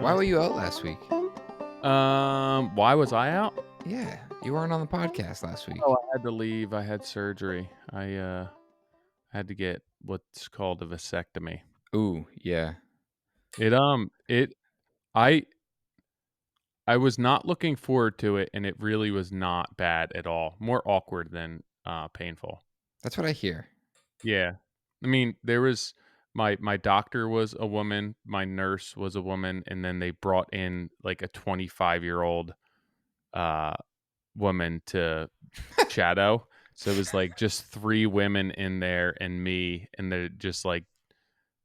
Why were you out last week? Why was I out? Yeah, you weren't on the podcast last week. Oh, I had to leave. I had surgery. I had to get what's called a vasectomy. Ooh, yeah. It I I was not looking forward to it, and it really was not bad at all. More awkward than painful. That's what I hear. Yeah. I mean, there was my doctor was a woman, my nurse was a woman, and then they brought in like a 25-year-old uh woman to shadow. So it was like just 3 women in there and me, and they're just like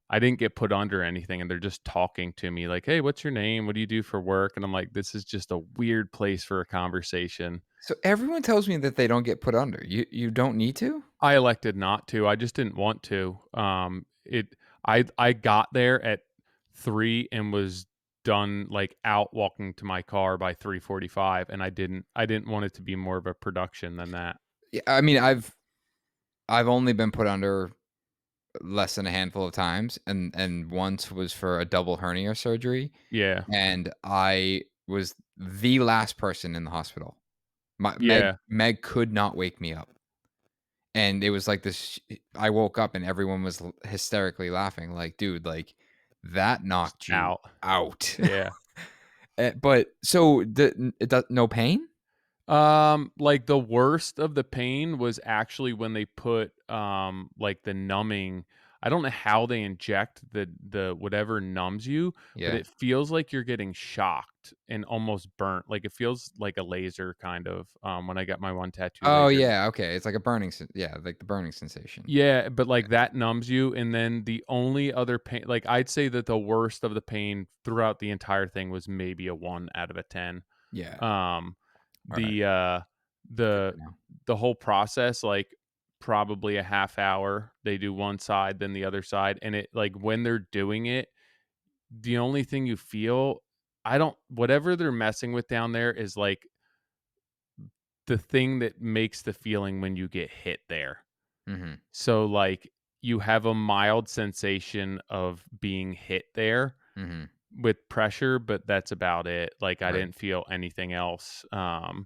I didn't get put under anything, and they're just talking to me like, "Hey, what's your name? What do you do for work?" And I'm like, "This is just a weird place for a conversation." So everyone tells me that they don't get put under. You don't need to? I elected not to. I just didn't want to. I got there at 3 and was done, like, out walking to my car by 3:45, and I didn't want it to be more of a production than that. Yeah, I mean, I've only been put under less than a handful of times, and once was for a double hernia surgery, Yeah. and I was the last person in the hospital. My Yeah. Meg could not wake me up. And it was like this I woke up and everyone was hysterically laughing like, "Dude, like, that Just knocked you out. out." Yeah. But so it does no pain? Like, the worst of the pain was actually when they put, like, the numbing. I don't know how they inject the whatever numbs you, but Yeah. it feels like you're getting shocked and almost burnt, like, it feels like a laser kind of, when I got my one tattoo Oh, laser. yeah, okay, it's like a burning yeah, like the burning sensation. Yeah, but, Yeah. like, that numbs you, and then the only other pain, like, I'd say that the worst of the pain throughout the entire thing was maybe a 1 out of a 10. Yeah. Um, Alright, the, uh, good the to know. the whole process, like, probably a half hour. They do one side, then the other side, and it like, when they're doing it, the only thing you feel I don't whatever they're messing with down there is, like, the thing that makes the feeling when you get hit there. Mhm. So, like, you have a mild sensation of being hit there Mhm. with pressure, but that's about it. Like, I Right. didn't feel anything else. And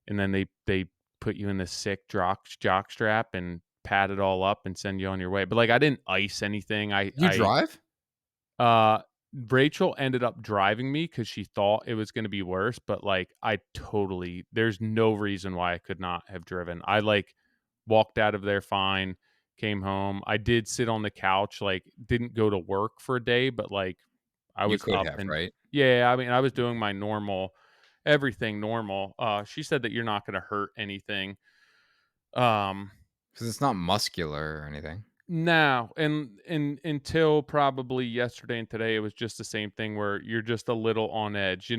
then they put you in this sick jock strap and pad it all up and send you on your way. But, like, I didn't ice anything. You drive? Uh Rachel ended up driving me because she thought it was gonna be worse, but, like, I totally there's no reason why I could not have driven. I, like, walked out of there fine, came home. I did sit on the couch, like, didn't go to work for a day, but, like, I You was could up have, and right? yeah, I mean, I was doing my normal everything normal. She said that you're not gonna hurt anything. Um, 'Cause it's not muscular or anything. no, and until probably yesterday and today, it was just the same thing where you're just a little on edge. You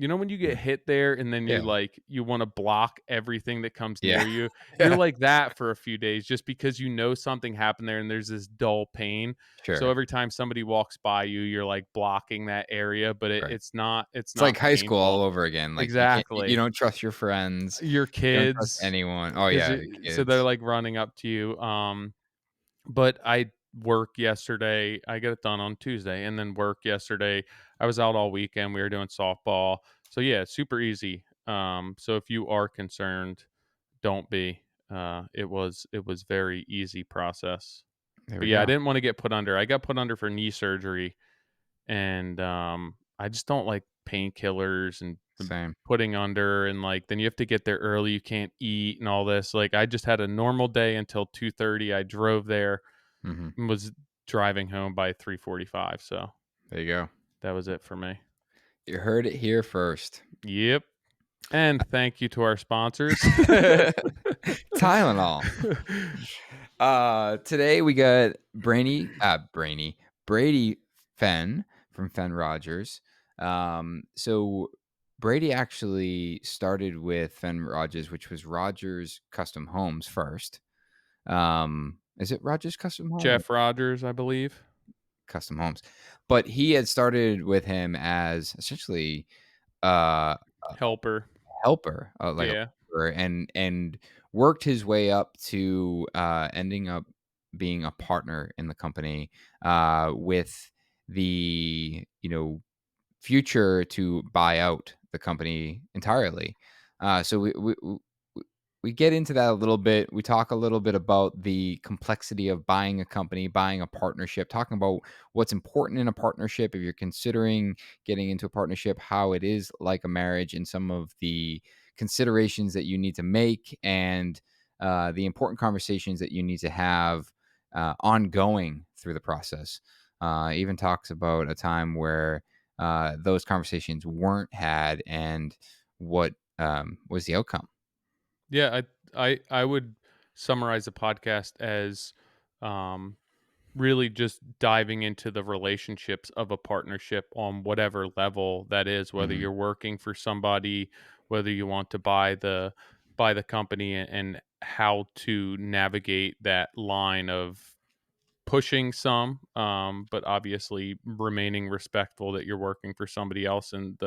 know when you get Mm. hit there and then Yeah. you want to block everything that comes Yeah. near you. You're Yeah. like that for a few days just because you know something happened there and there's this dull pain. So Sure. every time somebody walks by you, you're like blocking that area, but Right. it's It's like not high school all painful. over again, like, you Exactly. don't trust your friends, Your you don't trust kids, anyone. Oh, 'cause yeah, you the so they're kids. like running up to you. But I work yesterday. I get it done on Tuesday, and then work yesterday. I was out all weekend. We were doing softball. So yeah, super easy. So if you are concerned, don't be. It was very easy process. There But we yeah, I go. didn't want to get put under. I got put under for knee surgery, and I just don't like painkillers and Same. putting under, and like then you have to get there early. You can't eat and all this. Like I just had a normal day until 2:30. I drove there Mhm. and was driving home by 3:45, so There you go. that was it for me. You heard it here first. Yep, and thank you to our sponsors. Tylenol. Today we got Brady Fenn from Fenn Rogers. So Brady actually started with Fenn Rogers, which was Rogers Custom Homes first. Is it Rogers Custom Homes? Jeff Rogers, I believe. Custom Homes, but he had started with him as essentially uh, a Helper. helper, like a Yeah. helper, and worked his way up to ending up being a partner in the company with the future to buy out the company entirely. So we get into that a little bit. We talk a little bit about the complexity of buying a company, buying a partnership, talking about what's important in a partnership if you're considering getting into a partnership, how it is like a marriage, and some of the considerations that you need to make, and the important conversations that you need to have ongoing through the process. Even talks about a time where those conversations weren't had and what was the outcome. Yeah, I would summarize the podcast as um really just diving into the relationships of a partnership on whatever level that is, whether Mhm. you're working for somebody, whether you want to buy the company, and how to navigate that line of pushing some, but obviously remaining respectful that you're working for somebody else and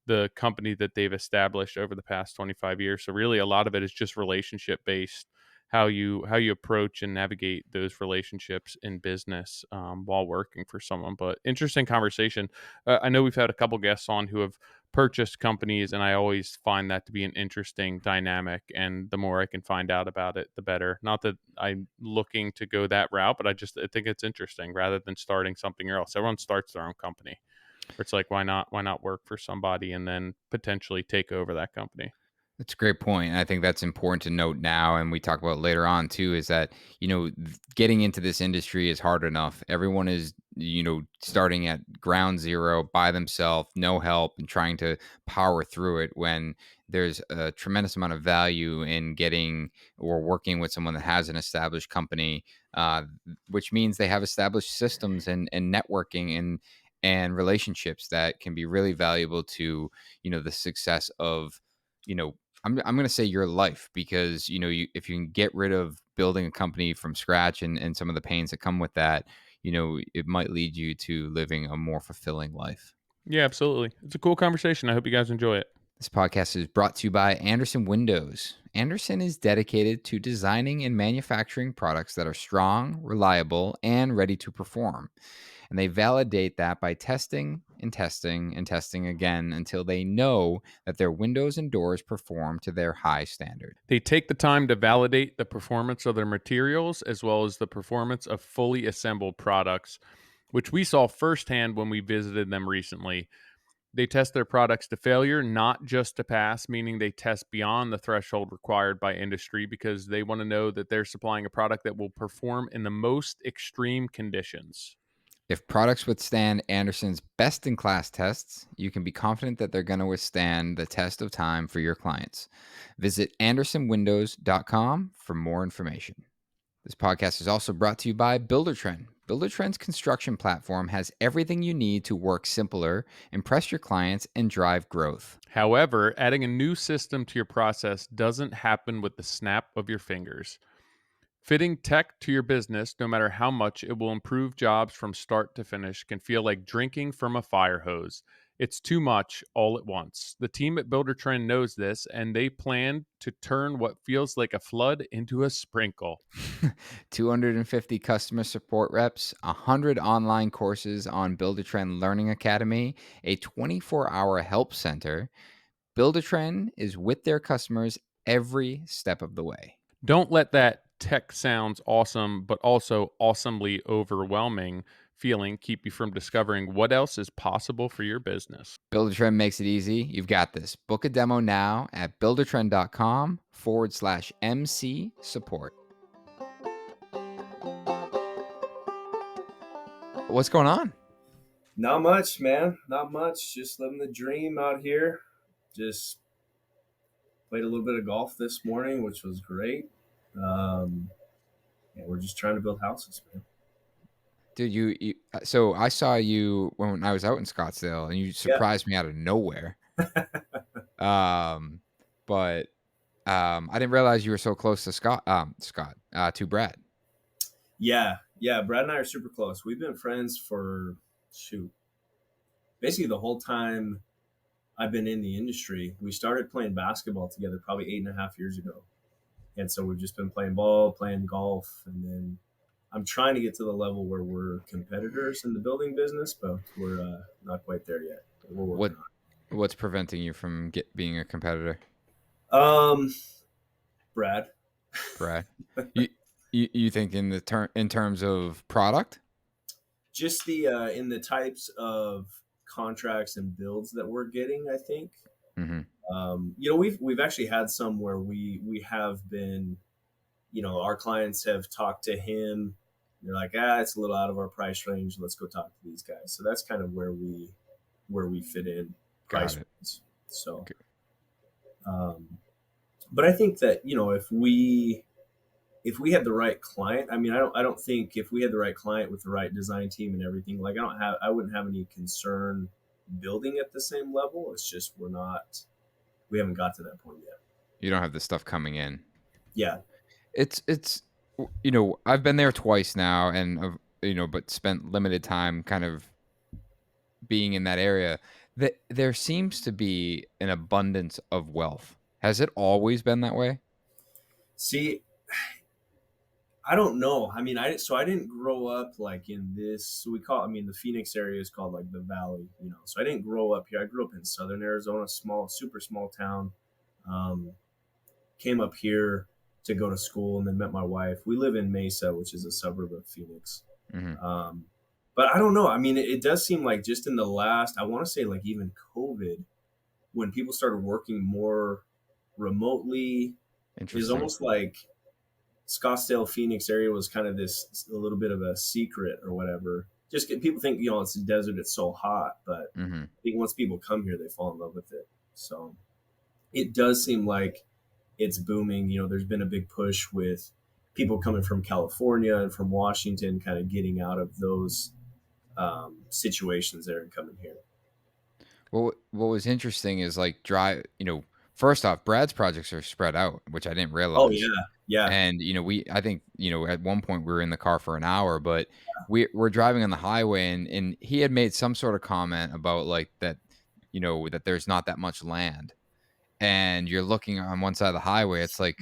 the company that they've established over the past 25 years. So really a lot of it is just relationship based, how you approach and navigate those relationships in business, while working for someone. But interesting conversation. I know we've had a couple guests on who have purchased companies, and I always find that to be an interesting dynamic, and the more I can find out about it, the better. Not that I'm looking to go that route, but I think it's interesting rather than starting something else. Everyone starts their own company. Where it's like, why not work for somebody and then potentially take over that company? That's a great point, and I think that's important to note now, and we talk about later on too, is that, getting into this industry is hard enough. Everyone is, starting at ground zero by themselves, no help, and trying to power through it when there's a tremendous amount of value in getting or working with someone that has an established company, which means they have established systems and networking and relationships that can be really valuable to, the success of, you know, I'm gonna say your life because if you can get rid of building a company from scratch and some of the pains that come with that, it might lead you to living a more fulfilling life. Yeah, absolutely. It's a cool conversation. I hope you guys enjoy it. This podcast is brought to you by Andersen Windows. Andersen is dedicated to designing and manufacturing products that are strong, reliable, and ready to perform. And they validate that by testing and testing and testing again until they know that their windows and doors perform to their high standard. They take the time to validate the performance of their materials as well as the performance of fully assembled products, which we saw firsthand when we visited them recently. They test their products to failure, not just to pass, meaning they test beyond the threshold required by industry because they want to know that they're supplying a product that will perform in the most extreme conditions. If products withstand Anderson's best in class tests, you can be confident that they're going to withstand the test of time for your clients. Visit andersonwindows.com for more information. This podcast is also brought to you by Buildertrend. Buildertrend's construction platform has everything you need to work simpler, impress your clients, and drive growth. However, adding a new system to your process doesn't happen with the snap of your fingers. Fitting tech to your business, no matter how much it will improve jobs from start to finish, can feel like drinking from a fire hose. It's too much all at once. The team at Buildertrend knows this, and they plan to turn what feels like a flood into a sprinkle. 250 customer support reps, 100 online courses on Buildertrend Learning Academy, a 24-hour help center. Buildertrend is with their customers every step of the way. Don't let that tech sounds awesome, but also awesomely overwhelming feeling keep you from discovering what else is possible for your business. Buildertrend makes it easy. You've got this. Book a demo now at buildertrend.com/MC support. What's going on? Not much, man. Not much. Just living the dream out here. Just played a little bit of golf this morning, which was great. And we're just trying to build houses, man. Dude, so I saw you when I was out in Scottsdale and you Yeah, surprised me out of nowhere. Um, but I didn't realize you were so close to to Brad. yeah. Brad and I are super close. We've been friends for shoot, basically the whole time I've been in the industry. We started playing basketball together probably 8.5 years ago, and so we've just been playing ball, playing golf, and then I'm trying to get to the level where we're competitors in the building business, but we're not quite there yet. We're What working what's preventing you from being a competitor, on it. Brad. Brad? You you think in in terms of product? Just the in the types of contracts and builds that we're getting, I think. Hmm. We've actually had some where we have been, our clients have talked to him. They're like, it's a little out of our price range. Let's go talk to these guys. So that's kind of where we fit in Got price it. wise. So, Okay. um, but I think that if we had the right client, I mean, I don't think if we had the right client with the right design team and everything, like I wouldn't have any concern building at the same level. It's just we haven't got to that point yet. You don't have the stuff coming in. Yeah. It's I've been there twice now, and but spent limited time kind of being in that area. That there seems to be an abundance of wealth. Has it always been that way? See, I don't know. I mean, I didn't grow up like in this. So I mean, the Phoenix area is called like the Valley, So I didn't grow up here. I grew up in Southern Arizona, small, super small town. Um, Came up here to go to school and then met my wife. We live in Mesa, which is a suburb of Phoenix. Hmm. Um, but I don't know. I mean, it does seem like just in the last, I want to say like even COVID, when people started working more remotely, is Interesting. almost like Scottsdale, Phoenix area was kind of this a little bit of a secret or whatever. Just people think it's a desert, it's so hot, but Hmm. I think once people come here, they fall in love with it. So it does seem like it's booming. There's been a big push with people coming from California and from Washington, kind of getting out of those situations there and coming here. Well, what was interesting is like first off, Brad's projects are spread out, which I didn't Oh realize. yeah, yeah. And I think at one point we were in the car for an hour, but we're driving on the highway, and he had made some sort of comment about like that, that there's not that much land, and you're looking on one side of the highway, it's like,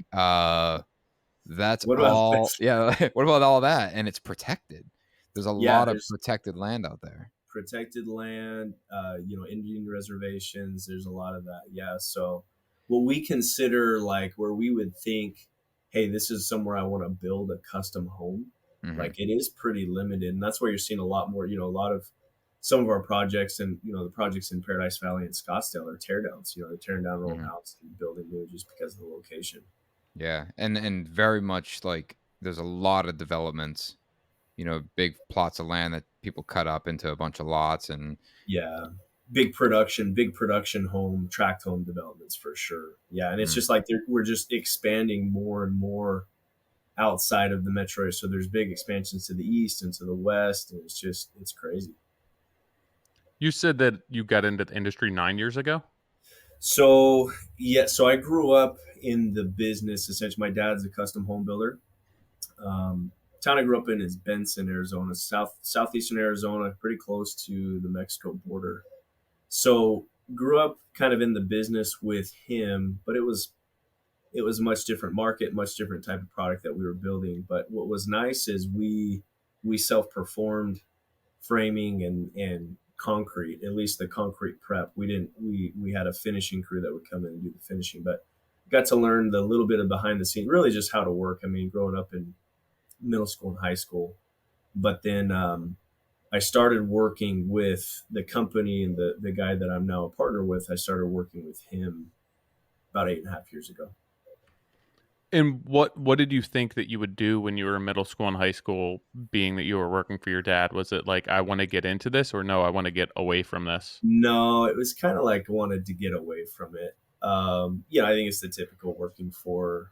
that's What about all, this? yeah. What about all that? And it's protected. There's a Yeah, lot of there's protected land out there. protected land, Indian reservations. There's a lot of that. Yeah. So what we consider like where we would think, hey, this is somewhere I want to build a custom home. Hmm. Like it is pretty limited, and that's why you're seeing a lot more. A lot of some of our projects and the projects in Paradise Valley and Scottsdale are teardowns. They're tearing down an old Hmm. house and building new just because of the location. Yeah, and very much like there's a lot of developments, big plots of land that people cut up into a bunch of lots, and Yeah. Big production home, tract home developments for sure. Yeah. And it's mhm. just like we're just expanding more and more outside of the metro area. So there's big expansions to the east and to the west. And it's crazy. You said that you got into the industry 9 years ago. So, yeah. So I grew up in the business. Essentially, my dad's a custom home builder. Town I grew up in is Benson, Arizona, southeastern Arizona, pretty close to the Mexico border. So grew up kind of in the business with him, but it was a much different market, much different type of product that we were building. But what was nice is we self performed framing and concrete, at least the concrete prep. We didn't we had a finishing crew that would come in and do the finishing, but got to learn the little bit of behind the scenes, really just how to work. I mean, growing up in middle school and high school, but then I started working with the company and the guy that I'm now a partner with. I started working with him about 8.5 years ago. And what did you think that you would do when you were in middle school and high school, being that you were working for your dad? Was it like, I want to get into this, or no, I want to get away from this? No, it was kind of like wanted to get away from it. I think it's the typical working for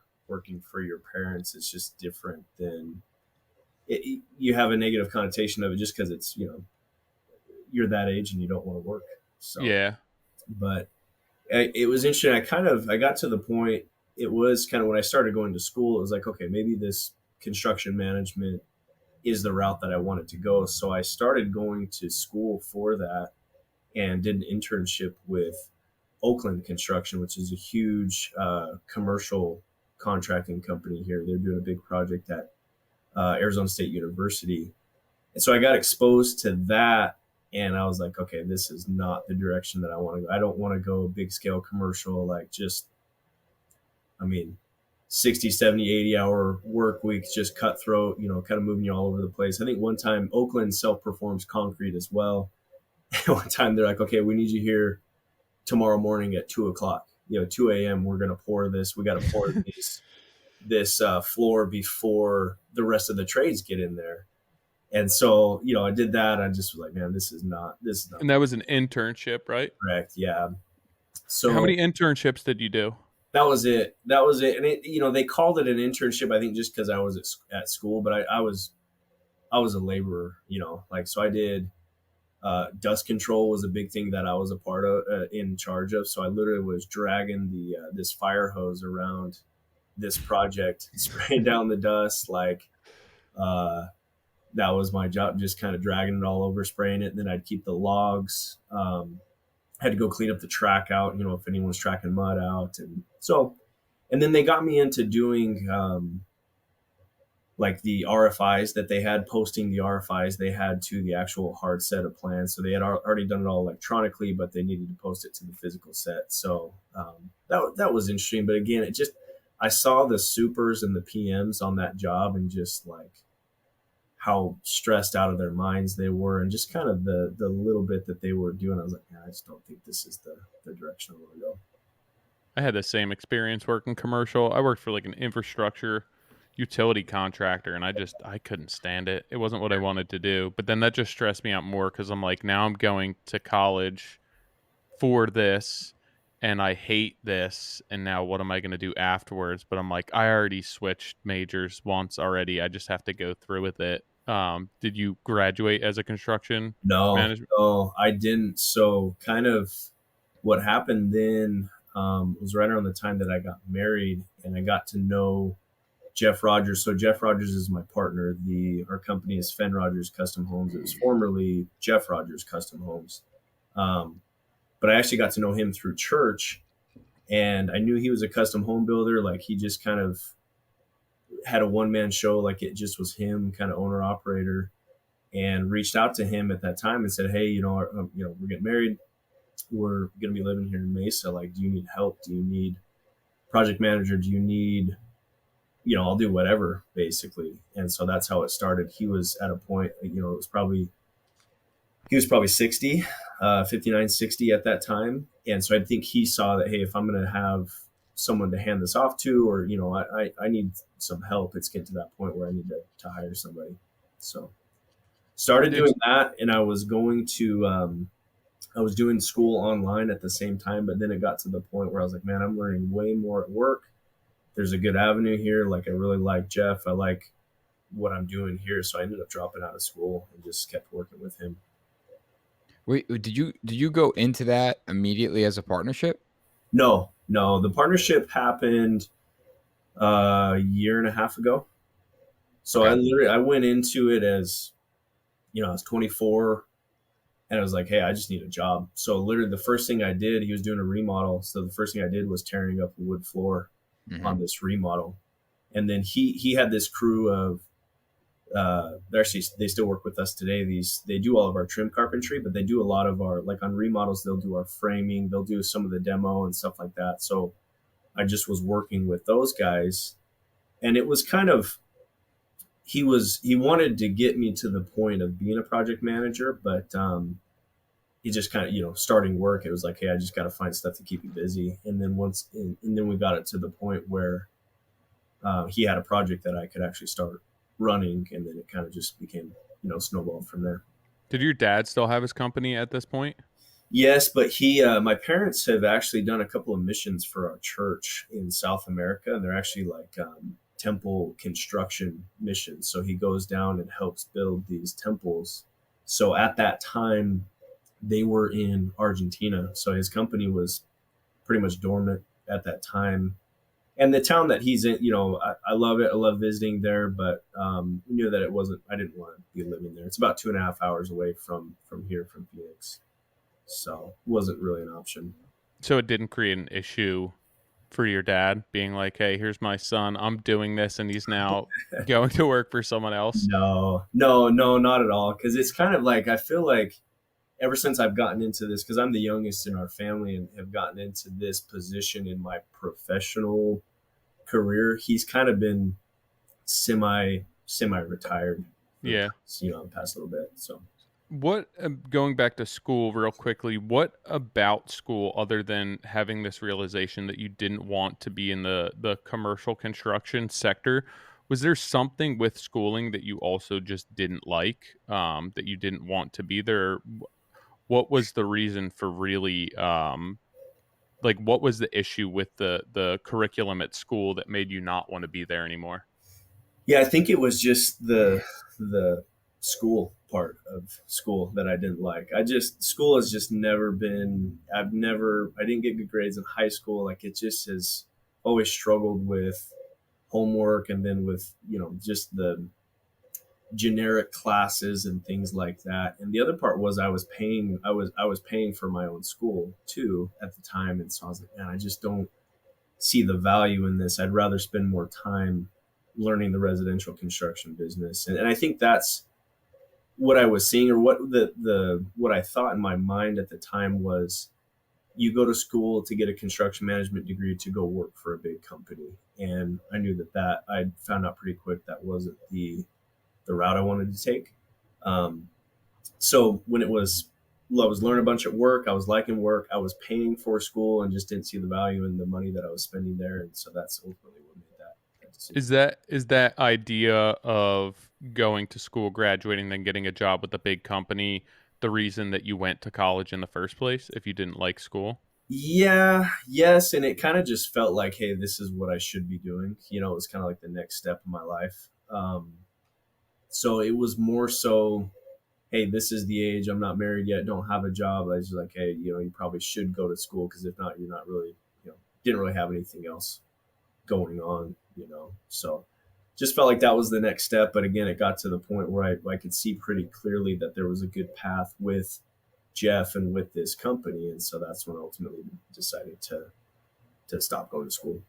your parents. It's just different than you have a negative connotation of it just because it's you're that age and you don't want to work. So, Yeah. but it was interesting. I got to the point. It was kind of when I started going to school. It was like, okay, maybe this construction management is the route that I wanted to go. So I started going to school for that and did an internship with Oakland Construction, which is a huge commercial contracting company here. They're doing a big project at Arizona State University. And so I got exposed to that And I was like, okay, this is not the direction that I want to go. I don't want to go big scale commercial, like just, I mean, 60, 70, 80-hour work weeks, just cutthroat, kind of moving you all over the place. I think one time Oakland self-performs concrete as well. One time they're like, okay, we need you here tomorrow morning at 2 o'clock, 2 a.m. We're going to pour this. We got to pour this floor before the rest of the trades get in there. And so, I did that. I just was like, man, this is not And that was an internship, right? correct. Yeah. How So many internships did you do? that was it. That was it. And they called it an internship, I think, just because I was at school, but I was a laborer, like, so I did, dust control was a big thing that I was a part of, in charge of. So I literally was dragging this fire hose around this project, spraying down the dust. Like, that was my job, just kind of dragging it all over, spraying it. And then I'd keep the logs. Had to go clean up the track out, if anyone was tracking mud out. And then they got me into doing, like the RFIs that they had, posting the RFIs they had to the actual hard set of plans. So they had already done it all electronically, but they needed to post it to the physical set. So that was interesting. But again, I saw the supers and the PMs on that job, and just like how stressed out of their minds they were, and just kind of the little bit that they were doing. I was like, I just don't think this is the direction I want to go. I had the same experience working commercial. I worked for like an infrastructure utility contractor, and I couldn't stand it. It wasn't what I wanted to do. But then that just stressed me out more, because I'm like, now I'm going to college for this, and I hate this, and now what am I going to do afterwards? But I'm like, I already switched majors once already. I just have to go through with it. Did you graduate as a construction No, management? no, I didn't. So kind of what happened then, was right around the time that I got married, and I got to know Jeff Rogers. So Jeff Rogers is my partner. Our company is Fenn Rogers Custom Homes. It was formerly Jeff Rogers Custom Homes. But I actually got to know him through church, and I knew he was a custom home builder. Like, he just kind of had a one-man show. Like, it just was him, kind of owner operator, and reached out to him at that time and said, hey, we're getting married. We're going to be living here in Mesa. Like, do you need help? Do you need project manager? Do you need, I'll do whatever, basically. And so that's how it started. He was at a point, he was probably 60, 59, 60 at that time. And so I think he saw that, hey, if I'm going to have someone to hand this off to, or, I need some help, it's getting to that point where I need to hire somebody. So started doing that. And I was going to, I was doing school online at the same time, but then it got to the point where I was like, man, I'm learning way more at work. There's a good avenue here. Like, I really like Jeff. I like what I'm doing here. So I ended up dropping out of school and just kept working with him. Wait, did you go into that immediately as a partnership? No. The partnership happened a year and a half ago. So Okay. I went into it as, I was 24, and I was like, hey, I just need a job. So literally the first thing I did, he was doing a remodel. So the first thing I did was tearing up a wood floor Hmm. on this remodel. And then he had this crew of, they still work with us today. They do all of our trim carpentry, but they do a lot of our, like on remodels, they'll do our framing, they'll do some of the demo and stuff like that. So I just was working with those guys, and it was kind of, he wanted to get me to the point of being a project manager, but he just kind of, starting work, it was like, hey, I just got to find stuff to keep you busy. And then and then we got it to the point where he had a project that I could actually start running, and then it kind of just became, snowballed from there. Did your dad still have his company at this point? Yes, but my parents have actually done a couple of missions for our church in South America, and they're actually like temple construction missions. So he goes down and helps build these temples. So at that time, they were in Argentina. So his company was pretty much dormant at that time. And the town that he's in, I love it. I love visiting there, but knew that I didn't want to be living there. It's about 2.5 hours away from here, from Phoenix. So it wasn't really an option. So it didn't create an issue for your dad being like, hey, here's my son, I'm doing this, and he's now going to work for someone else? No, not at all. Because it's kind of like, I feel like ever since I've gotten into this, because I'm the youngest in our family and have gotten into this position in my professional career, he's kind of been semi retired for the Yeah. past, the past little bit. So What going back to school real quickly, what about school other than having this realization that you didn't want to be in the commercial construction sector? Was there something with schooling that you also just didn't like, that you didn't want to be there? What was the reason for really like what was the issue with the curriculum at school that made you not want to be there anymore? yeah, I think it was just the school part of school that I didn't like. School has just never been. I didn't get good grades in high school. Like it just has always struggled with homework, and then with just the generic classes and things like that. And the other part was I was paying for my own school too at the time, and so I was like, man, I just don't see the value in this. I'd rather spend more time learning the residential construction business. And I think that's what I was seeing, or what what I thought in my mind at the time was, you go to school to get a construction management degree to go work for a big company. And I knew that I found out pretty quick that wasn't the route I wanted to take. Um, so when I was learning a bunch at work, I was liking work, I was paying for school, and just didn't see the value in the money that I was spending there. And so that's ultimately what made that decision. Is that idea of going to school, graduating, then getting a job with a big company the reason that you went to college in the first place if you didn't like school? Yeah, yes, and it kind of just felt like, hey, this is what I should be doing. It was kind of like the next step in my life. So it was more so, hey, this is the age. I'm not married yet, don't have a job. I was just like, hey, you probably should go to school, because if not, you're not really, didn't really have anything else going on. So just felt like that was the next step. But again, it got to the point where I could see pretty clearly that there was a good path with Jeff and with this company. And so that's when I ultimately decided to stop going to school.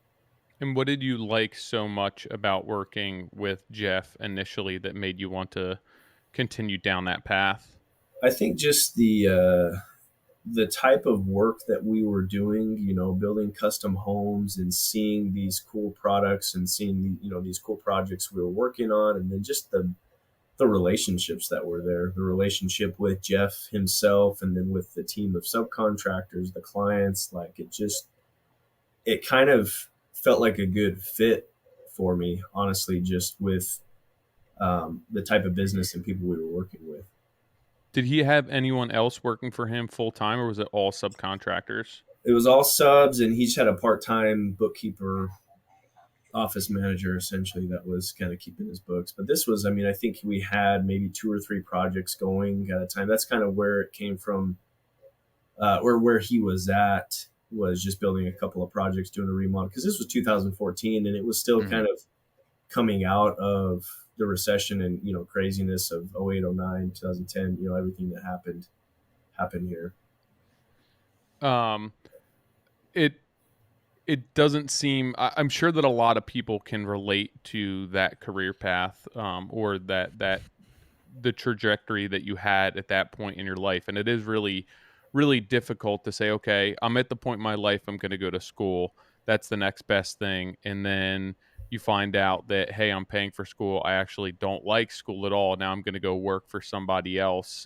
And what did you like so much about working with Jeff initially that made you want to continue down that path? I think just the type of work that we were doing, building custom homes and seeing these cool products and seeing these cool projects we were working on, and then just the relationships that were there, the relationship with Jeff himself, and then with the team of subcontractors, the clients. Like it kind of felt like a good fit for me, honestly, just with the type of business and people we were working with. Did he have anyone else working for him full time or was it all subcontractors? It was all subs, and he just had a part-time bookkeeper, office manager, essentially, that was kind of keeping his books. But this was, I mean, I think we had maybe 2 or 3 projects going at a time. That's kind of where it came from, or where he was at, was just building a couple of projects, doing a remodel, because this was 2014, and it was still Mhm. kind of coming out of the recession and craziness of 08, 09, 2010. Everything that happened here. Um, it it doesn't seem. I'm sure that a lot of people can relate to that career path, or that the trajectory that you had at that point in your life, and it is really, really difficult to say, okay, I'm at the point in my life I'm going to go to school. That's the next best thing, and then you find out that hey, I'm paying for school. I actually don't like school at all. Now I'm going to go work for somebody else.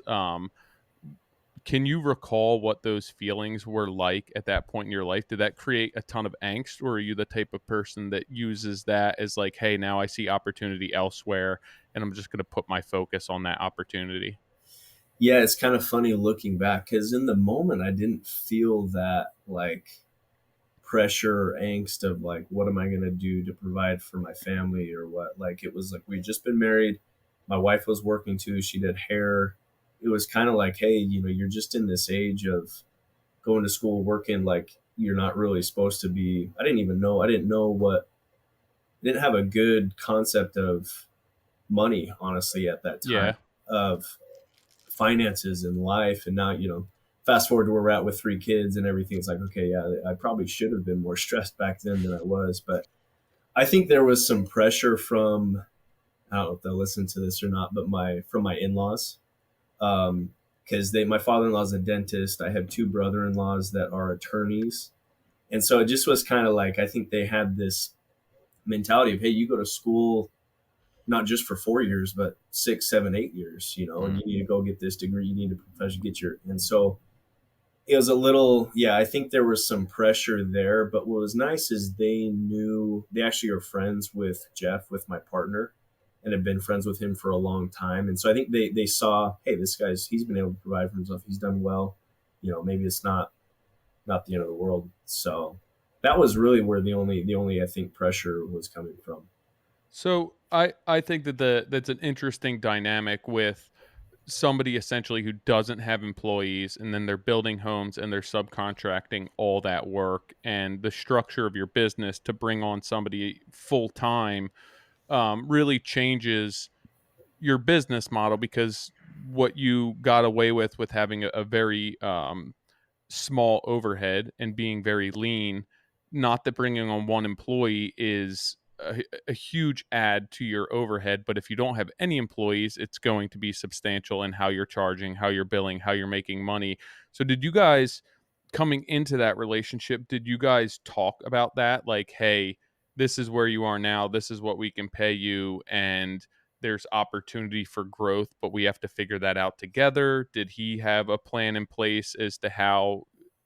Can you recall what those feelings were like at that point in your life? Did that create a ton of angst, or are you the type of person that uses that as like, hey, now I see opportunity elsewhere and I'm just going to put my focus on that opportunity? Yeah, it's kind of funny looking back, because in the moment I didn't feel that, like, pressure or angst of like, what am I going to do to provide for my family, or what. Like, it was like we'd just been married, my wife was working too, she did hair. It was kind of like, hey, you're just in this age of going to school, working, like you're not really supposed to be. I didn't know what, I didn't have a good concept of money, honestly, at that time, Yeah. of finances and life. And now, fast forward to where we're at with 3 kids and everything. It's like, okay, yeah, I probably should have been more stressed back then than I was. But I think there was some pressure from, I don't know if they'll listen to this or not, but from my in-laws. Um, because my father-in-law is a dentist. I have two brother-in-laws that are attorneys. And so it just was kind of like, I think they had this mentality of, hey, you go to school not just for 4 years, but 6, 7, 8 years, and Mm. you need to go get this degree. You need to professionally get and so it was a little, yeah, I think there was some pressure there. But what was nice is they actually are friends with Jeff, with my partner, and have been friends with him for a long time. And so I think they saw, hey, this he's been able to provide for himself. He's done well. Maybe it's not the end of the world. So that was really where the only I think pressure was coming from. So I think that that's an interesting dynamic with somebody essentially who doesn't have employees, and then they're building homes and they're subcontracting all that work, and the structure of your business to bring on somebody full time really changes your business model, because what you got away with having a very small overhead and being very lean. Not that bringing on one employee is a huge add to your overhead, but if you don't have any employees, it's going to be substantial in how you're charging, how you're billing, how you're making money. So, did you guys, coming into that relationship, did you guys talk about that? Like, hey, this is where you are now, this is what we can pay you, and there's opportunity for growth, but we have to figure that out together. Did he have a plan in place as to how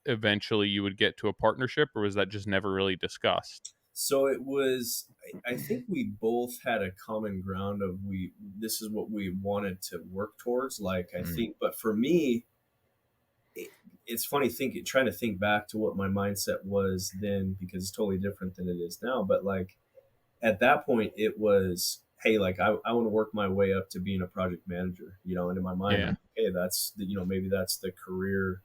eventually you would get to a partnership, or was that just never really discussed? So it was, I think we both had a common ground of this is what we wanted to work towards. Like, I Mm. think, but for me, it, it's funny trying to think back to what my mindset was then, because it's totally different than it is now. But like at that point, it was, hey, like I want to work my way up to being a project manager, and in my mind, Yeah. I'm, okay, that's maybe that's the career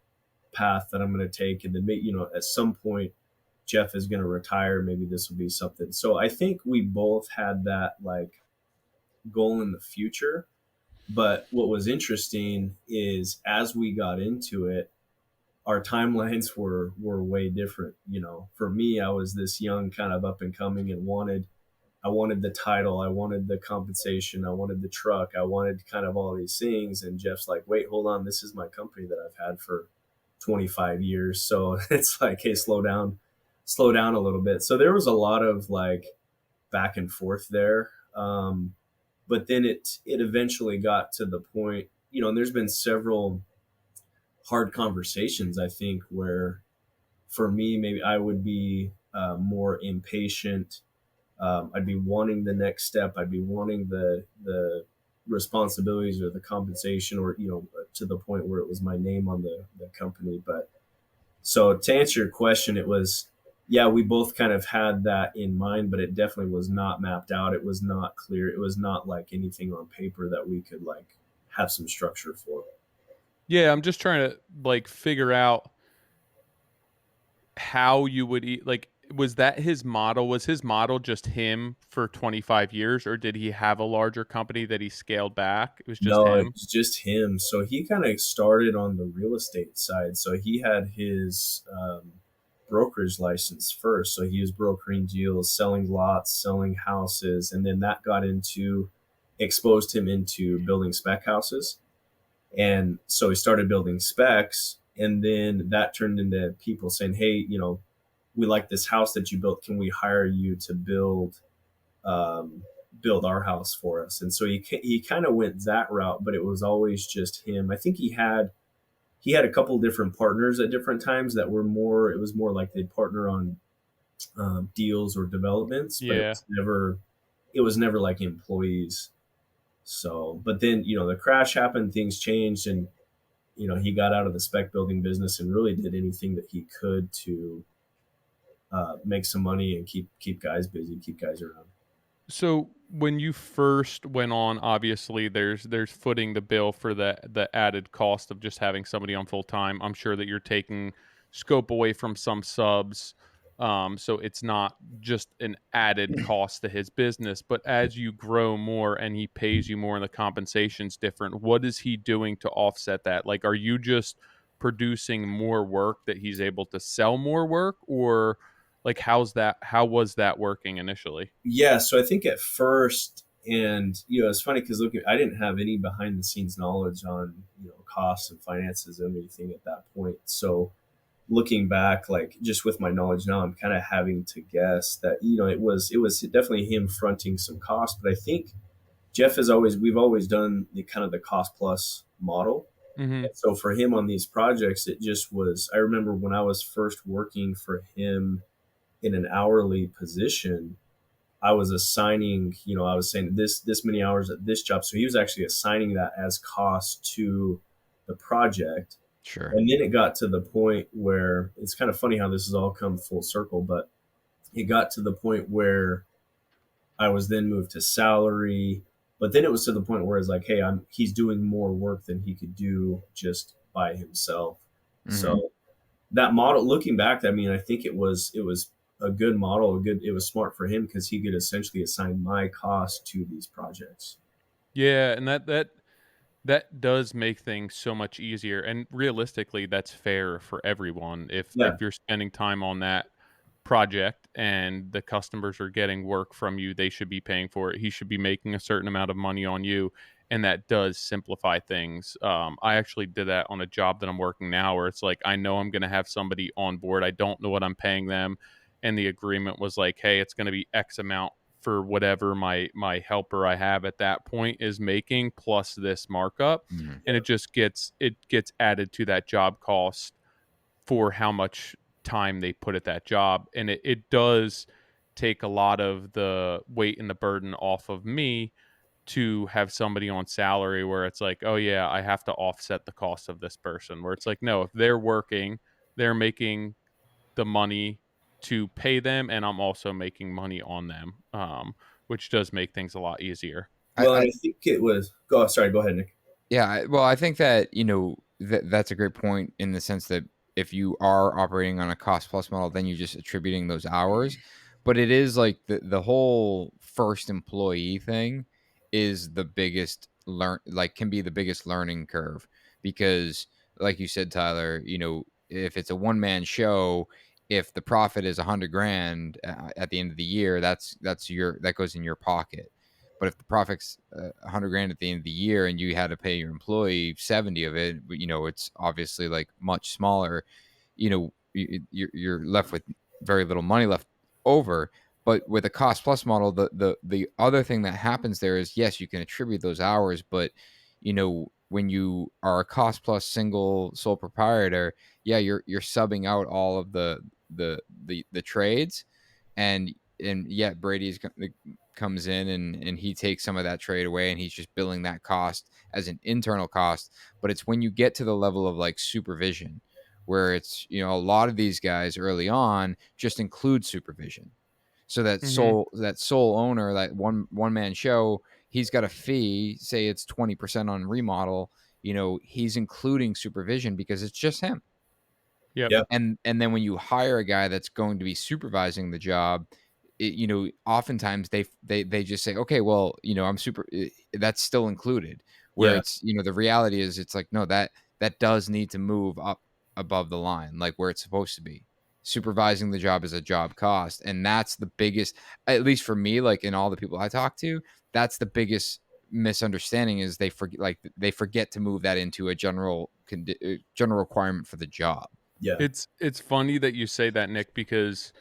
path that I'm going to take. And then, at some point, Jeff is going to retire. Maybe this will be something. So I think we both had that like goal in the future. But what was interesting is as we got into it, our timelines were way different. For me, I was this young, kind of up and coming, and I wanted the title, I wanted the compensation, I wanted the truck, I wanted kind of all these things. And Jeff's like, wait, hold on, this is my company that I've had for 25 years. So it's like, hey, slow down a little bit. So there was a lot of like back and forth there. But then it eventually got to the point, and there's been several hard conversations, I think, where for me, maybe I would be more impatient. I'd be wanting the next step. I'd be wanting the responsibilities or the compensation, or to the point where it was my name on the company. But so to answer your question, it was, yeah, we both kind of had that in mind, but it definitely was not mapped out. It was not clear. It was not like anything on paper that we could like have some structure for. Yeah, I'm just trying to like figure out how you would eat. Like, was that his model? Was his model just him for 25 years, or did he have a larger company that he scaled back? It was just No, him. it's just him. So he kind of started on the real estate side. So he had his brokerage license first. So he was brokering deals, selling lots, selling houses, and then that exposed him into building spec houses. And so he started building specs, and then that turned into people saying, hey, we like this house that you built. Can we hire you to um, build our house for us? And so he kind of went that route, but it was always just him. I think he had a couple different partners at different times that were more. It was more like they'd partner on deals or developments, but Yeah. it was never like employees. So, but then the crash happened, things changed, and he got out of the spec building business and really did anything that he could to make some money and keep guys busy, keep guys around. So when you first went on, obviously there's footing the bill for the added cost of just having somebody on full time. I'm sure that you're taking scope away from some subs. So it's not just an added cost to his business, but as you grow more and he pays you more and the compensation's different, what is he doing to offset that? Like, are you just producing more work that he's able to sell more work, or like how was that working initially? Yeah, so I think at first And it's funny because looking, I didn't have any behind the scenes knowledge on costs and finances and anything at that point. So looking back, like just with my knowledge now, I'm kind of having to guess that it was definitely him fronting some costs. But I think we've always done the kind of the cost plus model. Mm-hmm. And so for him on these projects, it just was. I remember when I was first working for him in an hourly position, I was assigning, I was saying this many hours at this job. So he was actually assigning that as cost to the project. Sure. And then it got to the point where it's kind of funny how this has all come full circle, but it got to the point where I was then moved to salary. But then it was to the point where it's like, hey, he's doing more work than he could do just by himself. Hmm. So that model, looking back, I mean, I think it was a good model, it was smart for him because he could essentially assign my cost to these projects. Yeah, and that does make things so much easier, and realistically, that's fair for everyone. Yeah, If you're spending time on that project and the customers are getting work from you, they should be paying for it. He should be making a certain amount of money on you, and that does simplify things. I actually did that on a job that I'm working now, where it's like I know I'm going to have somebody on board. I don't know what I'm paying them, and the agreement was like, hey, it's going to be X amount for whatever my helper I have at that point is making plus this markup, Hmm. and it gets added to that job cost for how much time they put at that job. And it does take a lot of the weight and the burden off of me to have somebody on salary where it's like, oh yeah, I have to offset the cost of this person. Where it's like, no, if they're working, they're making the money to pay them, and I'm also making money on them, which does make things a lot easier. well, and I I think it was. Go, sorry, go ahead, Nick. Yeah, well, I think that, that's a great point in the sense that if you are operating on a cost plus model, then you're just attributing those hours. But it is like the whole first employee thing is the biggest can be the biggest learning curve because like you said, Tyler, if it's a one man show, if the profit is 100 grand at the end of the year, that goes in your pocket. But if the profit's 100 grand at the end of the year and you had to pay your employee 70 of it, it's obviously like much smaller. You're left with very little money left over. But with a cost plus model, the other thing that happens there is yes, you can attribute those hours, but when you are a cost plus single sole proprietor, yeah, you're subbing out all of the trades, and yet Brady's comes in and he takes some of that trade away and he's just billing that cost as an internal cost. But it's when you get to the level of like supervision where it's a lot of these guys early on just include supervision. So Hmm. that sole owner, that one man show, he's got a fee, say it's 20% on remodel, he's including supervision because it's just him. Yep. Yeah, And then when you hire a guy that's going to be supervising the job, oftentimes they just say, okay, well, that's still included. Where yeah, it's the reality is it's like no, that does need to move up above the line, like where it's supposed to be. Supervising the job is a job cost, and that's the biggest, at least for me, like in all the people I talk to, that's the biggest misunderstanding is they forget to move that into a general requirement for the job. yeah, It's funny that you say that, Nick, because